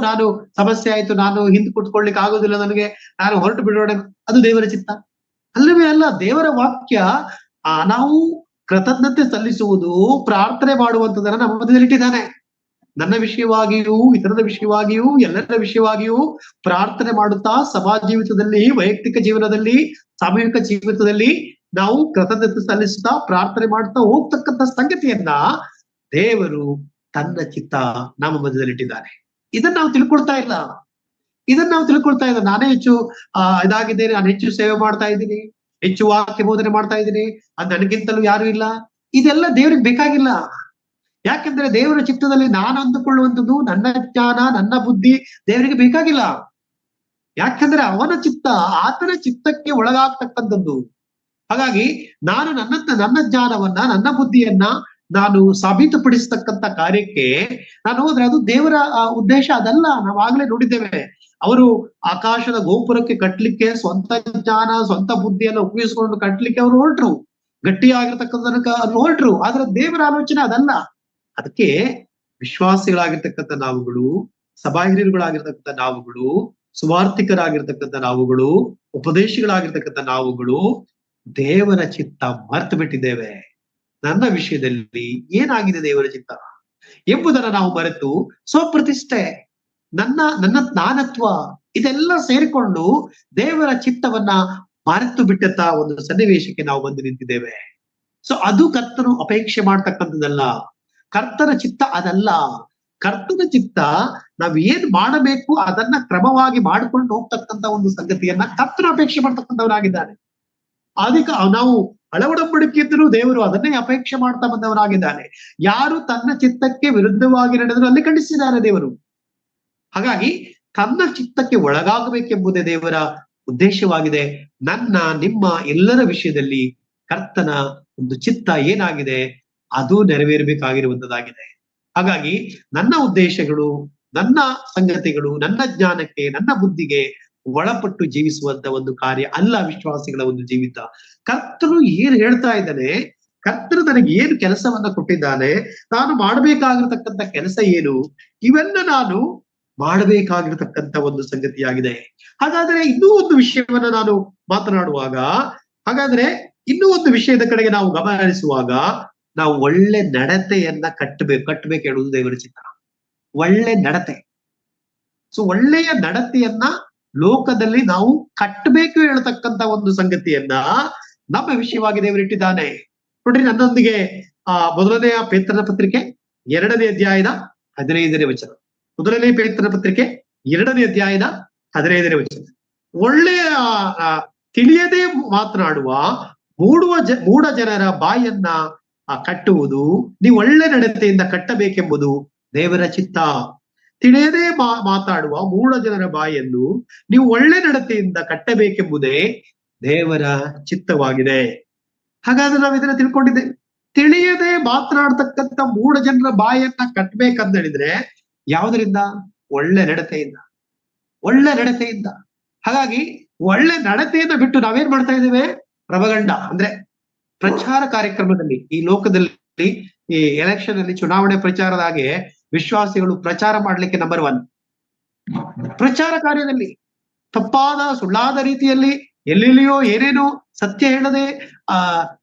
ನಾನು ಸಮಸ್ಯೆ ಆಯ್ತು, ನಾನು ಹಿಂದೆ ಕುತ್ಕೊಳ್ಲಿಕ್ಕೆ ಆಗೋದಿಲ್ಲ ನನಗೆ, ನಾನು ಹೊರಟು ಬಿಡೋಣ, ಅದು ದೇವರ ಚಿತ್ತ ಅಲ್ಲವೇ ಅಲ್ಲ. ದೇವರ ವಾಕ್ಯ ನಾವು ಕೃತಜ್ಞತೆ ಸಲ್ಲಿಸುವುದು, ಪ್ರಾರ್ಥನೆ ಮಾಡುವಂತದನ್ನ ನಮ್ಮ ಮಧ್ಯದಲ್ಲಿಟ್ಟಿದ್ದಾನೆ. ನನ್ನ ವಿಷಯವಾಗಿಯೂ, ಇತರದ ವಿಷಯವಾಗಿಯೂ, ಎಲ್ಲರ ವಿಷಯವಾಗಿಯೂ ಪ್ರಾರ್ಥನೆ ಮಾಡುತ್ತಾ ಸಭಾ ಜೀವಿತದಲ್ಲಿ, ವೈಯಕ್ತಿಕ ಜೀವನದಲ್ಲಿ, ಸಾಮೂಹಿಕ ಜೀವಿತದಲ್ಲಿ ನಾವು ಕೃತಜ್ಞತೆ ಸಲ್ಲಿಸುತ್ತಾ ಪ್ರಾರ್ಥನೆ ಮಾಡ್ತಾ ಹೋಗ್ತಕ್ಕಂಥ ಸಂಗತಿಯನ್ನ ದೇವರು ತನ್ನ ಚಿತ್ತ ನಮ್ಮ ಮಧ್ಯದಲ್ಲಿಟ್ಟಿದ್ದಾನೆ. ಇದನ್ನ ನಾವು ತಿಳ್ಕೊಳ್ತಾ ಇಲ್ಲ. ನಾನೇ ಹೆಚ್ಚು ಇದಾಗಿದ್ದೇನೆ, ನಾನು ಹೆಚ್ಚು ಸೇವೆ ಮಾಡ್ತಾ ಇದ್ದೀನಿ, ಹೆಚ್ಚು ವಾಕ್ಯ ಬೋಧನೆ ಮಾಡ್ತಾ ಇದ್ದೀನಿ, ಅದು ನನಗಿಂತಲೂ ಯಾರು ಇಲ್ಲ. ಇದೆಲ್ಲ ದೇವ್ರಿಗೆ ಬೇಕಾಗಿಲ್ಲ. ಯಾಕೆಂದ್ರೆ ದೇವರ ಚಿತ್ತದಲ್ಲಿ ನಾನು ಅಂದುಕೊಳ್ಳುವಂಥದ್ದು, ನನ್ನ ಜ್ಞಾನ, ನನ್ನ ಬುದ್ಧಿ ದೇವರಿಗೆ ಬೇಕಾಗಿಲ್ಲ. ಯಾಕೆಂದ್ರೆ ಅವನ ಚಿತ್ತ, ಆತನ ಚಿತ್ತಕ್ಕೆ ಒಳಗಾಗ್ತಕ್ಕಂಥದ್ದು. ಹಾಗಾಗಿ ನಾನು ನನ್ನ ಜ್ಞಾನವನ್ನ, ನನ್ನ ಬುದ್ಧಿಯನ್ನ ನಾನು ಸಾಬೀತುಪಡಿಸ್ತಕ್ಕಂಥ ಕಾರ್ಯಕ್ಕೆ ನಾನು ಹೋದ್ರೆ ಅದು ದೇವರ ಉದ್ದೇಶ ಅದಲ್ಲ. ನಾವಾಗ್ಲೇ ನೋಡಿದ್ದೇವೆ, ಅವರು ಆಕಾಶದ ಗೋಪುರಕ್ಕೆ ಕಟ್ಲಿಕ್ಕೆ ಸ್ವಂತ ಜ್ಞಾನ, ಸ್ವಂತ ಬುದ್ಧಿಯನ್ನು ಉಪಯೋಗಿಸಿಕೊಂಡು ಕಟ್ಲಿಕ್ಕೆ ಅವರು ಹೊರಟ್ರು, ಗಟ್ಟಿಯಾಗಿರ್ತಕ್ಕಂಥ ಹೊರಟ್ರು. ಆದ್ರೆ ದೇವರ ಆಲೋಚನೆ ಅದಲ್ಲ. ಅದಕ್ಕೆ ವಿಶ್ವಾಸಿಗಳಾಗಿರ್ತಕ್ಕಂಥ ನಾವುಗಳು, ಸಭಾ ಹಿರಿಯರುಗಳಾಗಿರ್ತಕ್ಕಂಥ ನಾವುಗಳು, ಸುವಾರ್ಥಿಕರಾಗಿರ್ತಕ್ಕಂಥ ನಾವುಗಳು, ಉಪದೇಶಿಗಳಾಗಿರ್ತಕ್ಕಂಥ ನಾವುಗಳು ದೇವರ ಚಿತ್ತ ಮರ್ತು ಬಿಟ್ಟಿದ್ದೇವೆ. ನನ್ನ ವಿಷಯದಲ್ಲಿ ಏನಾಗಿದೆ ದೇವರ ಚಿತ್ತ ಎಂಬುದನ್ನ ನಾವು ಮರೆತು ಸ್ವಪ್ರತಿಷ್ಠೆ, ನನ್ನ ನಾನತ್ವ ಇದೆಲ್ಲ ಸೇರಿಕೊಂಡು ದೇವರ ಚಿತ್ತವನ್ನ ಮರೆತು ಬಿಟ್ಟಂತ ಒಂದು ಸನ್ನಿವೇಶಕ್ಕೆ ನಾವು ಬಂದು ನಿಂತಿದ್ದೇವೆ. ಸೊ ಅದು ಕರ್ತನು ಅಪೇಕ್ಷೆ ಮಾಡ್ತಕ್ಕಂಥದ್ದಲ್ಲ. ಕರ್ತನ ಚಿತ್ತ ಅದಲ್ಲ. ಕರ್ತನ ಚಿತ್ತ ನಾವ್ ಏನ್ ಮಾಡಬೇಕು ಅದನ್ನ ಕ್ರಮವಾಗಿ ಮಾಡಿಕೊಂಡು ಹೋಗ್ತಕ್ಕಂಥ ಒಂದು ಸಂಗತಿಯನ್ನ ಕರ್ತನ ಅಪೇಕ್ಷೆ ಮಾಡ್ತಕ್ಕಂಥವನಾಗಿದ್ದಾನೆ. ಅದಕ್ಕೆ ನಾವು ಅಳವಡಂಬಡಿಕೆಯಿದ್ದರೂ ದೇವರು ಅದನ್ನೇ ಅಪೇಕ್ಷೆ ಮಾಡ್ತಾ ಬಂದವನಾಗಿದ್ದಾನೆ. ಯಾರು ತನ್ನ ಚಿತ್ತಕ್ಕೆ ವಿರುದ್ಧವಾಗಿ ನಡೆದರೂ ಅಲ್ಲಿ ಖಂಡಿಸಿದ್ದಾನೆ ದೇವರು. ಹಾಗಾಗಿ ತನ್ನ ಚಿತ್ತಕ್ಕೆ ಒಳಗಾಗಬೇಕೆಂಬುದೇ ದೇವರ ಉದ್ದೇಶವಾಗಿದೆ. ನನ್ನ ನಿಮ್ಮ ಎಲ್ಲರ ವಿಷಯದಲ್ಲಿ ಕರ್ತನ ಒಂದು ಚಿತ್ತ ಏನಾಗಿದೆ ಅದು ನೆರವೇರಬೇಕಾಗಿರುವಂತದ್ದಾಗಿದೆ. ಹಾಗಾಗಿ ನನ್ನ ಉದ್ದೇಶಗಳು, ನನ್ನ ಸಂಗತಿಗಳು, ನನ್ನ ಜ್ಞಾನಕ್ಕೆ, ನನ್ನ ಬುದ್ಧಿಗೆ ಒಳಪಟ್ಟು ಜೀವಿಸುವಂತ ಒಂದು ಕಾರ್ಯ ಅಲ್ಲ ವಿಶ್ವಾಸಿಗಳ ಒಂದು ಜೀವಿತ. ಕರ್ತನು ಏನ್ ಹೇಳ್ತಾ ಇದ್ದಾನೆ, ಕರ್ತನು ನನಗೆ ಏನು ಕೆಲಸವನ್ನ ಕೊಟ್ಟಿದ್ದಾನೆ, ನಾನು ಮಾಡಬೇಕಾಗಿರ್ತಕ್ಕಂಥ ಕೆಲಸ ಏನು, ಇವೆಲ್ಲ ನಾನು ಮಾಡಬೇಕಾಗಿರ್ತಕ್ಕಂಥ ಒಂದು ಸಂಗತಿಯಾಗಿದೆ. ಹಾಗಾದ್ರೆ ಇನ್ನೂ ಒಂದು ವಿಷಯವನ್ನ ನಾನು ಮಾತನಾಡುವಾಗ, ಇನ್ನೂ ಒಂದು ವಿಷಯದ ಕಡೆಗೆ ನಾವು ಗಮನ ಹರಿಸುವಾಗ, ನಾವು ಒಳ್ಳೆ ನಡತೆಯನ್ನ ಕಟ್ಟಬೇಕು ಹೇಳುವುದು ದೇವರ ಚಿತ್ತ. ಒಳ್ಳೆ ನಡತೆ. ಸೊ ಒಳ್ಳೆಯ ನಡತೆಯನ್ನ ಲೋಕದಲ್ಲಿ ನಾವು ಕಟ್ಟಬೇಕು ಹೇಳ್ತಕ್ಕಂಥ ಒಂದು ಸಂಗತಿಯನ್ನ ನಮ್ಮ ವಿಷಯವಾಗಿ ದೇವರಿಟ್ಟಿದ್ದಾನೆ. ನೋಡ್ರಿ, ನನ್ನೊಂದಿಗೆ ಮೊದಲನೆಯ ಪೇತ್ರನ ಪತ್ರಿಕೆ 2ನೇ ಅಧ್ಯಾಯದ 15ನೇ ವಚನ. ಮೊದಲನೇ ಪೇತ್ರನ ಪತ್ರಿಕೆ 2ನೇ ಅಧ್ಯಾಯದ 15ನೇ ವಚನ. ಒಳ್ಳೆಯ ತಿಳಿಯದೆ ಮಾತನಾಡುವ ಮೂಢ ಜನರ ಬಾಯನ್ನ ಕಟ್ಟುವುದು ನೀವು ಒಳ್ಳೆ ನಡತೆಯಿಂದ ಕಟ್ಟಬೇಕೆಂಬುದು ದೇವರ ಚಿತ್ತ. ತಿಳಿಯದೆ ಮಾತಾಡುವ ಮೂಢ ಜನರ ಬಾಯನ್ನು ನೀವು ಒಳ್ಳೆ ನಡತೆಯಿಂದ ಕಟ್ಟಬೇಕೆಂಬುದೇ ದೇವರ ಚಿತ್ತವಾಗಿದೆ. ಹಾಗಾದ್ರೆ ನಾವು ಇದನ್ನ ತಿಳ್ಕೊಂಡಿದ್ದೇವೆ. ತಿಳಿಯದೆ ಮಾತನಾಡ್ತಕ್ಕಂಥ ಮೂಢ ಜನರ ಬಾಯನ್ನ ಕಟ್ಬೇಕಂತ ಹೇಳಿದ್ರೆ ಯಾವುದರಿಂದ? ಒಳ್ಳೆ ನಡತೆಯಿಂದ. ಒಳ್ಳೆ ನಡತೆಯಿಂದ. ಹಾಗಾಗಿ ಒಳ್ಳೆ ನಡತೆಯನ್ನ ಬಿಟ್ಟು ನಾವೇನ್ ಮಾಡ್ತಾ ಇದ್ದೇವೆ? ಪ್ರಭಗಂಡ ಅಂದ್ರೆ ಪ್ರಚಾರ ಕಾರ್ಯಕ್ರಮದಲ್ಲಿ, ಈ ಲೋಕದಲ್ಲಿ ಈ ಎಲೆಕ್ಷನ್ ಅಲ್ಲಿ ಚುನಾವಣೆ ಪ್ರಚಾರದ ಹಾಗೆ ವಿಶ್ವಾಸಿಗಳು ಪ್ರಚಾರ ಮಾಡ್ಲಿಕ್ಕೆ ನಂಬರ್ 1. ಪ್ರಚಾರ ಕಾರ್ಯದಲ್ಲಿ ತಪ್ಪಾದ ಸುಳ್ಳಾದ ರೀತಿಯಲ್ಲಿ ಎಲ್ಲೆಲ್ಲಿಯೋ ಏನೇನೋ ಸತ್ಯ ಹೇಳದೆ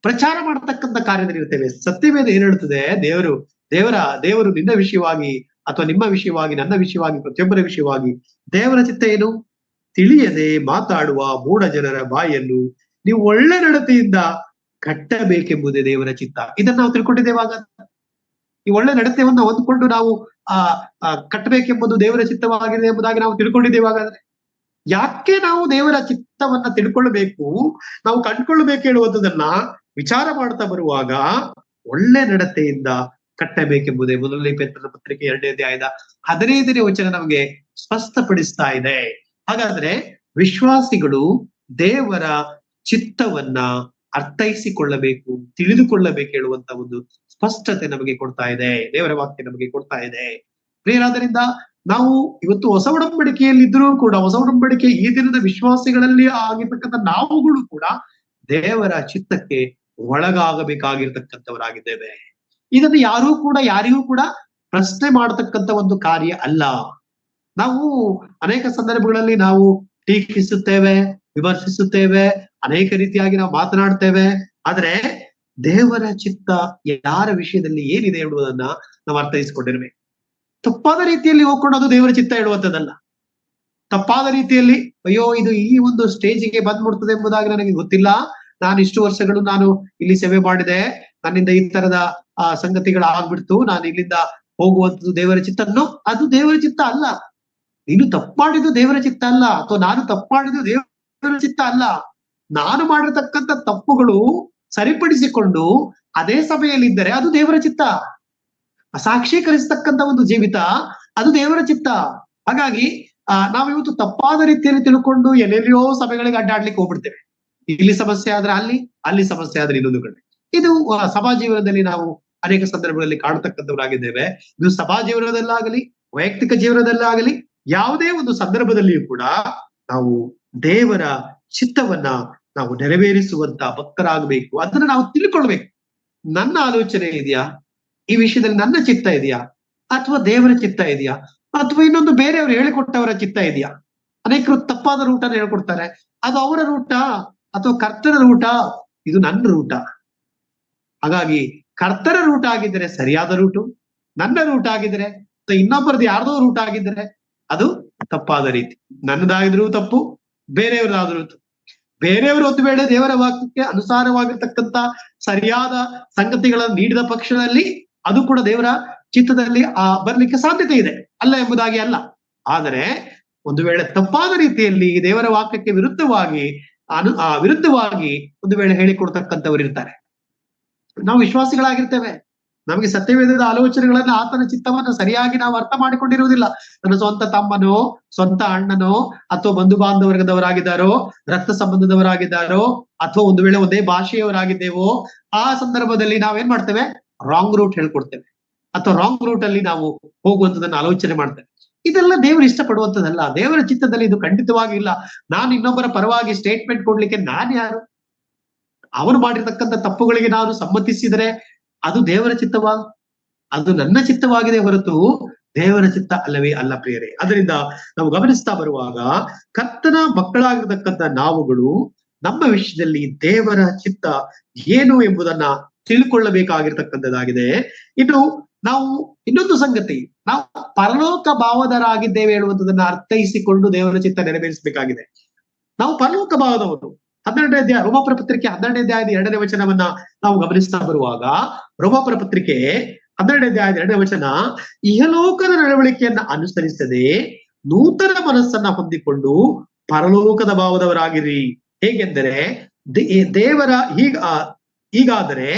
ಪ್ರಚಾರ ಮಾಡತಕ್ಕಂಥ ಕಾರ್ಯದಲ್ಲಿ ಇರ್ತೇವೆ. ಸತ್ಯವೇದ ಏನ್ ಹೇಳ್ತದೆ? ದೇವರು ನಿನ್ನ ವಿಷಯವಾಗಿ ಅಥವಾ ನಿಮ್ಮ ವಿಷಯವಾಗಿ, ನನ್ನ ವಿಷಯವಾಗಿ, ಪ್ರತಿಯೊಬ್ಬರ ವಿಷಯವಾಗಿ ದೇವರ ಚಿತ್ತ ಏನು? ತಿಳಿಯದೆ ಮಾತಾಡುವ ಮೂಢ ಜನರ ಬಾಯನ್ನು ನೀವು ಒಳ್ಳೆ ನಡತೆಯಿಂದ ಕಟ್ಟಬೇಕೆಂಬುದೇ ದೇವರ ಚಿತ್ತ. ಇದನ್ನ ನಾವು ತಿಳ್ಕೊಂಡಿದ್ದೇವಾಗ ಈ ಒಳ್ಳೆ ನಡತೆಯನ್ನ ಹೊಂದ್ಕೊಂಡು ನಾವು ಆ ಕಟ್ಟಬೇಕೆಂಬುದು ದೇವರ ಚಿತ್ತವಾಗಿದೆ ಎಂಬುದಾಗಿ ನಾವು ತಿಳ್ಕೊಂಡಿದ್ದೇವಾಗಾದ್ರೆ ಯಾಕೆ ನಾವು ದೇವರ ಚಿತ್ತವನ್ನ ತಿಳ್ಕೊಳ್ಬೇಕು, ನಾವು ಕಂಡ್ಕೊಳ್ಬೇಕು ಹೇಳುವಂಥದನ್ನ ವಿಚಾರ ಮಾಡ್ತಾ ಬರುವಾಗ ಒಳ್ಳೆ ನಡತೆಯಿಂದ ಕಟ್ಟಬೇಕೆಂಬುದೇ ಮೊದಲನೇ ಪೇತ್ರನ ಪತ್ರಿಕೆ 2ನೇ ಅಧ್ಯಾಯದ 15ನೇ ವಚನ ನಮಗೆ ಸ್ಪಷ್ಟಪಡಿಸ್ತಾ ಇದೆ. ಹಾಗಾದ್ರೆ ವಿಶ್ವಾಸಿಗಳು ದೇವರ ಚಿತ್ತವನ್ನ ಅರ್ಥೈಸಿಕೊಳ್ಳಬೇಕು, ತಿಳಿದುಕೊಳ್ಳಬೇಕು ಹೇಳುವಂತ ಒಂದು ಸ್ಪಷ್ಟತೆ ನಮಗೆ ಕೊಡ್ತಾ ಇದೆ, ದೇವರ ವಾಕ್ಯ ನಮಗೆ ಕೊಡ್ತಾ ಇದೆ. ಪ್ರಿಯರಾದ್ದರಿಂದ ನಾವು ಇವತ್ತು ಹೊಸ ಒಡಂಬಡಿಕೆಯಲ್ಲಿ ಇದ್ರೂ ಕೂಡ, ಹೊಸ ಒಡಂಬಡಿಕೆ ಈ ದಿನದ ವಿಶ್ವಾಸಿಗಳಲ್ಲಿ ಆಗಿರ್ತಕ್ಕಂಥ ನಾವುಗಳು ಕೂಡ ದೇವರ ಚಿತ್ತಕ್ಕೆ ಒಳಗಾಗಬೇಕಾಗಿರ್ತಕ್ಕಂಥವರಾಗಿದ್ದೇವೆ. ಇದನ್ನು ಯಾರಿಗೂ ಕೂಡ ಪ್ರಶ್ನೆ ಮಾಡತಕ್ಕಂಥ ಒಂದು ಕಾರ್ಯ ಅಲ್ಲ. ನಾವು ಅನೇಕ ಸಂದರ್ಭಗಳಲ್ಲಿ ನಾವು ಟೀಕಿಸುತ್ತೇವೆ, ವಿಮರ್ಶಿಸುತ್ತೇವೆ, ಅನೇಕ ರೀತಿಯಾಗಿ ನಾವು ಮಾತನಾಡ್ತೇವೆ. ಆದ್ರೆ ದೇವರ ಚಿತ್ತ ಯಾರ ವಿಷಯದಲ್ಲಿ ಏನಿದೆ ಎನ್ನುವುದನ್ನ ನಾವು ಅರ್ಥೈಸಿಕೊಂಡಿರ್ಬೇಕು. ತಪ್ಪಾದ ರೀತಿಯಲ್ಲಿ ಹೋಗ್ಕೊಂಡು ಅದು ದೇವರ ಚಿತ್ತ ಹೇಳುವಂಥದ್ದಲ್ಲ. ತಪ್ಪಾದ ರೀತಿಯಲ್ಲಿ ಅಯ್ಯೋ ಇದು ಈ ಒಂದು ಸ್ಟೇಜಿಗೆ ಬಂದ್ಬಿಡ್ತದೆ ಎಂಬುದಾಗಿ ನನಗೆ ಗೊತ್ತಿಲ್ಲ, ನಾನು ಇಷ್ಟು ವರ್ಷಗಳು ನಾನು ಇಲ್ಲಿ ಸೇವೆ ಮಾಡಿದೆ, ನನ್ನಿಂದ ಈ ತರದ ಸಂಗತಿಗಳಾಗ್ಬಿಡ್ತು, ನಾನು ಇಲ್ಲಿಂದ ಹೋಗುವಂಥದ್ದು ದೇವರ ಚಿತ್ತನ್ನು, ಅದು ದೇವರ ಚಿತ್ತ ಅಲ್ಲ. ನೀನು ತಪ್ಪು ಮಾಡಿದ್ದು ದೇವರ ಚಿತ್ತ ಅಲ್ಲ, ಅಥವಾ ನಾನು ತಪ್ಪು ಮಾಡಿದ್ದು ದೇವರ ಚಿತ್ತ ಅಲ್ಲ. ನಾನು ಮಾಡಿರ್ತಕ್ಕಂಥ ತಪ್ಪುಗಳು ಸರಿಪಡಿಸಿಕೊಂಡು ಅದೇ ಸಭೆಯಲ್ಲಿದ್ದರೆ ಅದು ದೇವರ ಚಿತ್ತ. ಸಾಕ್ಷೀಕರಿಸತಕ್ಕಂಥ ಒಂದು ಜೀವಿತ ಅದು ದೇವರ ಚಿತ್ತ. ಹಾಗಾಗಿ ನಾವಿವತ್ತು ತಪ್ಪಾದ ರೀತಿಯಲ್ಲಿ ತಿಳ್ಕೊಂಡು ಎಲ್ಲೆಲ್ಲಿಯೋ ಸಭೆಗಳಿಗೆ ಅಡ್ಡಾಡ್ಲಿಕ್ಕೆ ಹೋಗ್ಬಿಡ್ತೇವೆ. ಇಲ್ಲಿ ಸಮಸ್ಯೆ ಆದ್ರೆ ಅಲ್ಲಿ ಸಮಸ್ಯೆ ಆದ್ರೆ ಇನ್ನೊಂದು ಕಡೆ. ಇದು ಸಭಾ ಜೀವನದಲ್ಲಿ ನಾವು ಅನೇಕ ಸಂದರ್ಭಗಳಲ್ಲಿ ಕಾಣತಕ್ಕಂಥವರಾಗಿದ್ದೇವೆ. ಇದು ಸಭಾ ಜೀವನದಲ್ಲಾಗಲಿ ವೈಯಕ್ತಿಕ ಜೀವನದಲ್ಲಾಗಲಿ ಯಾವುದೇ ಒಂದು ಸಂದರ್ಭದಲ್ಲಿಯೂ ಕೂಡ ನಾವು ದೇವರ ಚಿತ್ತವನ್ನ ನಾವು ನೆರವೇರಿಸುವಂತ ಭಕ್ತರಾಗಬೇಕು. ಅದನ್ನ ನಾವು ತಿಳ್ಕೊಳ್ಬೇಕು. ನನ್ನ ಆಲೋಚನೆ ಇದೆಯಾ ಈ ವಿಷಯದಲ್ಲಿ, ನನ್ನ ಚಿತ್ತ ಇದೆಯಾ, ಅಥವಾ ದೇವರ ಚಿತ್ತ ಇದೆಯಾ, ಅಥವಾ ಇನ್ನೊಂದು ಬೇರೆಯವರು ಹೇಳಿಕೊಟ್ಟವರ ಚಿತ್ತ ಇದೆಯಾ? ಅನೇಕರು ತಪ್ಪಾದ ರೂಟನ್ನು ಹೇಳ್ಕೊಡ್ತಾರೆ, ಅದು ಅವರ ರೂಟ ಅಥವಾ ಕರ್ತನ ರೂಟ, ಇದು ನನ್ನ ರೂಟ. ಹಾಗಾಗಿ ಕರ್ತರ ರೂಟ್ ಆಗಿದ್ರೆ ಸರಿಯಾದ ರೂಟು, ನನ್ನ ರೂಟ್ ಆಗಿದ್ರೆ ಇನ್ನೊಬ್ಬರದ್ದು ಯಾರ್ದೋ ರೂಟ್ ಆಗಿದ್ರೆ ಅದು ತಪ್ಪಾದ ರೀತಿ. ನನ್ನದಾಗಿದ್ರು ತಪ್ಪು, ಬೇರೆಯವ್ರದಾದ್ರೂ ತಪ್ಪು. ಬೇರೆಯವರು ಒಂದು ವೇಳೆ ದೇವರ ವಾಕ್ಯಕ್ಕೆ ಅನುಸಾರವಾಗಿರ್ತಕ್ಕಂಥ ಸರಿಯಾದ ಸಂಗತಿಗಳನ್ನು ನೀಡಿದ ಪಕ್ಷದಲ್ಲಿ ಅದು ಕೂಡ ದೇವರ ಚಿತ್ತದಲ್ಲಿ ಬರ್ಲಿಕ್ಕೆ ಸಾಧ್ಯತೆ ಇದೆ, ಅಲ್ಲ ಎಂಬುದಾಗಿ ಅಲ್ಲ. ಆದರೆ ಒಂದು ವೇಳೆ ತಪ್ಪಾದ ರೀತಿಯಲ್ಲಿ ದೇವರ ವಾಕ್ಯಕ್ಕೆ ವಿರುದ್ಧವಾಗಿ ಒಂದು ವೇಳೆ ಹೇಳಿಕೊಡ್ತಕ್ಕಂಥವ್ರು ಇರ್ತಾರೆ. ನಾವು ವಿಶ್ವಾಸಿಗಳಾಗಿರ್ತೇವೆ, ನಮಗೆ ಸತ್ಯವೇದದ ಆಲೋಚನೆಗಳನ್ನ, ಆತನ ಚಿತ್ತವನ್ನ ಸರಿಯಾಗಿ ನಾವು ಅರ್ಥ ಮಾಡಿಕೊಂಡಿರುವುದಿಲ್ಲ. ನನ್ನ ಸ್ವಂತ ತಮ್ಮನೋ, ಸ್ವಂತ ಅಣ್ಣನೋ, ಅಥವಾ ಬಂಧು ಬಾಂಧವರ್ಗದವರಾಗಿದ್ದಾರೋ, ರಕ್ತ ಸಂಬಂಧದವರಾಗಿದ್ದಾರೋ, ಅಥವಾ ಒಂದು ವೇಳೆ ಒಂದೇ ಭಾಷೆಯವರಾಗಿದ್ದೇವೋ, ಆ ಸಂದರ್ಭದಲ್ಲಿ ನಾವೇನ್ ಮಾಡ್ತೇವೆ, ರಾಂಗ್ ರೂಟ್ ಹೇಳ್ಕೊಡ್ತೇವೆ, ಅಥವಾ ರಾಂಗ್ ರೂಟ್ ಅಲ್ಲಿ ನಾವು ಹೋಗುವಂತದನ್ನ ಆಲೋಚನೆ ಮಾಡ್ತೇವೆ. ಇದೆಲ್ಲ ದೇವರು ಇಷ್ಟಪಡುವಂತದಲ್ಲ, ದೇವರ ಚಿತ್ತದಲ್ಲಿ ಇದು ಖಂಡಿತವಾಗಿ ಇಲ್ಲ. ನಾನು ಇನ್ನೊಬ್ಬರ ಪರವಾಗಿ ಸ್ಟೇಟ್ಮೆಂಟ್ ಕೊಡ್ಲಿಕ್ಕೆ ನಾನು ಯಾರು? ಅವನು ಮಾಡಿರ್ತಕ್ಕಂಥ ತಪ್ಪುಗಳಿಗೆ ನಾನು ಸಮ್ಮತಿಸಿದರೆ ಅದು ದೇವರ ಚಿತ್ತವಾ? ಅದು ನನ್ನ ಚಿತ್ತವಾಗಿದೆ ಹೊರತು ದೇವರ ಚಿತ್ತ ಅಲ್ಲವೇ ಅಲ್ಲ ಪ್ರಿಯರೇ. ಅದರಿಂದ ನಾವು ಗಮನಿಸ್ತಾ ಬರುವಾಗ ಕರ್ತನ ಮಕ್ಕಳಾಗಿರ್ತಕ್ಕಂಥ ನಾವುಗಳು ನಮ್ಮ ವಿಷಯದಲ್ಲಿ ದೇವರ ಚಿತ್ತ ಏನು ಎಂಬುದನ್ನ ತಿಳ್ಕೊಳ್ಳಬೇಕಾಗಿರ್ತಕ್ಕಂಥದ್ದಾಗಿದೆ. ಇನ್ನು ನಾವು ಇನ್ನೊಂದು ಸಂಗತಿ, ನಾವು ಪರಲೋಕ ಭಾವದರಾಗಿದ್ದೇವೆ ಹೇಳುವಂಥದನ್ನ ಅರ್ಥೈಸಿಕೊಂಡು ದೇವರ ಚಿತ್ತ ನೆರವೇರಿಸಬೇಕಾಗಿದೆ. ನಾವು ಪರಲೋಕ ಭಾವದವರು. 12ನೇ ಅಧ್ಯಾಯ ರೋಮಾಪುರ ಪತ್ರಿಕೆ 12ನೇ ಅಧ್ಯಾಯದ 2ನೇ ವಚನವನ್ನ ನಾವು ಗಮನಿಸ್ತಾ ಬರುವಾಗ, ರೋಮಾಪುರ ಪತ್ರಿಕೆ 12ನೇ ಅಧ್ಯಾಯದ 2ನೇ ವಚನ, ಇಹಲೋಕದ ನಡವಳಿಕೆಯನ್ನ ಅನುಸರಿಸದೆ ನೂತನ ಮನಸ್ಸನ್ನ ಹೊಂದಿಕೊಂಡು ಪರಲೋಕದ ಭಾವದವರಾಗಿರಿ. ಹೇಗೆಂದರೆ ದೇವರ ಹೀಗಾದರೆ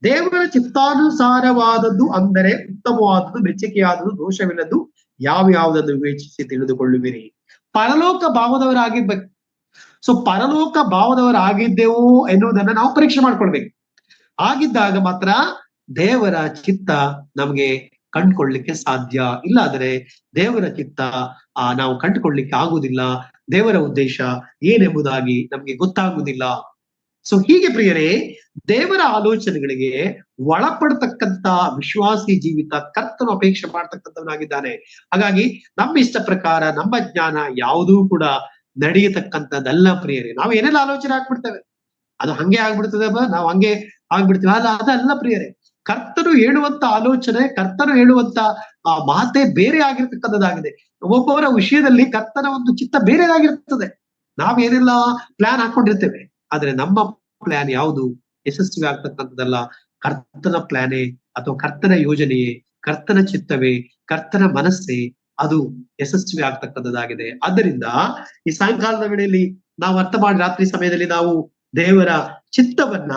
ದೇವರ ಚಿತ್ತಾನುಸಾರವಾದದ್ದು, ಅಂದರೆ ಉತ್ತಮವಾದದ್ದು, ಮೆಚ್ಚುಗೆಯಾದದ್ದು, ದೋಷವಿಲ್ಲದ್ದು ಯಾವ್ಯಾವುದನ್ನು ವಿವೇಚಿಸಿ ತಿಳಿದುಕೊಳ್ಳುವಿರಿ. ಪರಲೋಕ ಭಾವದವರಾಗಿರ್ಬೇಕು. ಸೊ ಪರಲೋಕ ಭಾವದವರಾಗಿದ್ದೆವು ಎನ್ನುವುದನ್ನ ನಾವು ಪರೀಕ್ಷೆ ಮಾಡ್ಕೊಳ್ಬೇಕು. ಆಗಿದ್ದಾಗ ಮಾತ್ರ ದೇವರ ಚಿತ್ತ ನಮಗೆ ಕಂಡುಕೊಳ್ಳಿಕ್ಕೆ ಸಾಧ್ಯ. ಇಲ್ಲಾದರೆ ದೇವರ ಚಿತ್ತ ನಾವು ಕಂಡುಕೊಳ್ಳಿಕ್ಕೆ ಆಗುವುದಿಲ್ಲ. ದೇವರ ಉದ್ದೇಶ ಏನೆಂಬುದಾಗಿ ನಮ್ಗೆ ಗೊತ್ತಾಗುವುದಿಲ್ಲ. ಸೊ ಹೀಗೆ ಪ್ರಿಯರೇ, ದೇವರ ಆಲೋಚನೆಗಳಿಗೆ ಒಳಪಡ್ತಕ್ಕಂತ ವಿಶ್ವಾಸಿ ಜೀವಿತ ಕರ್ತನು ಅಪೇಕ್ಷೆ ಮಾಡ್ತಕ್ಕಂಥವನಾಗಿದ್ದಾನೆ. ಹಾಗಾಗಿ ನಮ್ಮ ಇಷ್ಟ ಪ್ರಕಾರ ನಮ್ಮ ಜ್ಞಾನ ಯಾವುದೂ ಕೂಡ ನಡೆಯತಕ್ಕಂಥದ್ದಲ್ಲ ಪ್ರಿಯರೇ. ನಾವು ಏನೆಲ್ಲ ಆಲೋಚನೆ ಹಾಕ್ಬಿಡ್ತೇವೆ, ಅದು ಹಂಗೆ ಆಗ್ಬಿಡ್ತದೆ, ನಾವು ಹಂಗೆ ಆಗ್ಬಿಡ್ತೀವಿ, ಅದಲ್ಲ ಪ್ರಿಯರೇ. ಕರ್ತನು ಹೇಳುವಂತ ಆಲೋಚನೆ, ಕರ್ತನು ಹೇಳುವಂತ ಮಾತೆ ಬೇರೆ ಆಗಿರ್ತಕ್ಕಂಥದ್ದಾಗಿದೆ. ಒಬ್ಬೊಬ್ಬರ ವಿಷಯದಲ್ಲಿ ಕರ್ತನ ಒಂದು ಚಿತ್ತ ಬೇರೆದಾಗಿರ್ತದೆ. ನಾವೇನೆಲ್ಲ ಪ್ಲಾನ್ ಹಾಕೊಂಡಿರ್ತೇವೆ, ಆದ್ರೆ ನಮ್ಮ ಪ್ಲಾನ್ ಯಾವುದು ಯಶಸ್ವಿ ಆಗ್ತಕ್ಕಂಥದ್ದಲ್ಲ. ಕರ್ತನ ಪ್ಲಾನೇ ಅಥವಾ ಕರ್ತನ ಯೋಜನೆಯೇ, ಕರ್ತನ ಚಿತ್ತವೇ, ಕರ್ತನ ಮನಸ್ಸೇ ಅದು ಯಶಸ್ವಿ ಆಗ್ತಕ್ಕಂಥದ್ದಾಗಿದೆ. ಆದ್ದರಿಂದ ಈ ಸಾಯಂಕಾಲದ ವೇಳೆಯಲ್ಲಿ ನಾವು ಅರ್ಥ ಮಾಡಿ ರಾತ್ರಿ ಸಮಯದಲ್ಲಿ ನಾವು ದೇವರ ಚಿತ್ತವನ್ನ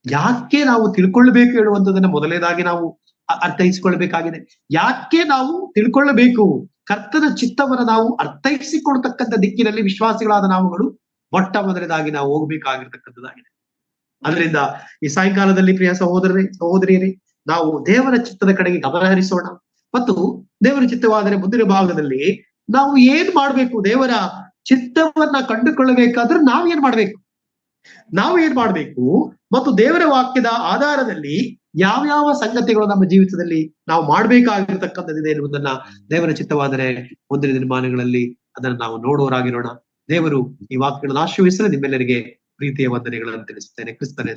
ಯಾಕೆ ನಾವು ತಿಳ್ಕೊಳ್ಬೇಕು ಹೇಳುವಂಥದ್ದನ್ನ ಮೊದಲನೇದಾಗಿ ನಾವು ಅರ್ಥೈಸಿಕೊಳ್ಬೇಕಾಗಿದೆ. ಯಾಕೆ ನಾವು ತಿಳ್ಕೊಳ್ಳಬೇಕು? ಕರ್ತನ ಚಿತ್ತವನ್ನ ನಾವು ಅರ್ಥೈಸಿಕೊಳ್ತಕ್ಕಂಥ ದಿಕ್ಕಿನಲ್ಲಿ ವಿಶ್ವಾಸಿಗಳಾದ ನಾವುಗಳು ಮೊಟ್ಟ ಮೊದಲನೇದಾಗಿ ನಾವು ಹೋಗ್ಬೇಕಾಗಿರ್ತಕ್ಕಂಥದ್ದಾಗಿದೆ. ಅದರಿಂದ ಈ ಸಾಯಂಕಾಲದಲ್ಲಿ ಪ್ರಿಯ ಸಹೋದರಿಯರೇ, ನಾವು ದೇವರ ಚಿತ್ತದ ಕಡೆಗೆ ಗಮನ ಹರಿಸೋಣ. ಮತ್ತು ದೇವರ ಚಿತ್ತವಾದರೆ ಮುಂದಿನ ಭಾಗದಲ್ಲಿ ನಾವು ಏನ್ ಮಾಡ್ಬೇಕು? ದೇವರ ಚಿತ್ತವನ್ನ ಕಂಡುಕೊಳ್ಳಬೇಕಾದ್ರೆ ನಾವೇನ್ ಮಾಡ್ಬೇಕು ಮತ್ತು ದೇವರ ವಾಕ್ಯದ ಆಧಾರದಲ್ಲಿ ಯಾವ್ಯಾವ ಸಂಗತಿಗಳು ನಮ್ಮ ಜೀವಿತದಲ್ಲಿ ನಾವು ಮಾಡ್ಬೇಕಾಗಿರ್ತಕ್ಕಂಥದ್ದಿದೆ ಎನ್ನುವುದನ್ನ ದೇವರ ಚಿತ್ತವಾದರೆ ಮುಂದಿನ ದಿನಮಾನಗಳಲ್ಲಿ ಅದನ್ನು ನಾವು ನೋಡುವವರಾಗಿರೋಣ. ದೇವರು ಈ ವಾಕ್ಯಗಳನ್ನು ಆಶೀರ್ವದಿಸಲು ನಿಮ್ಮೆಲ್ಲರಿಗೆ ಪ್ರೀತಿಯ ವಂದನೆಗಳನ್ನು ತಿಳಿಸುತ್ತೇನೆ. ಕ್ರಿಸ್ತನ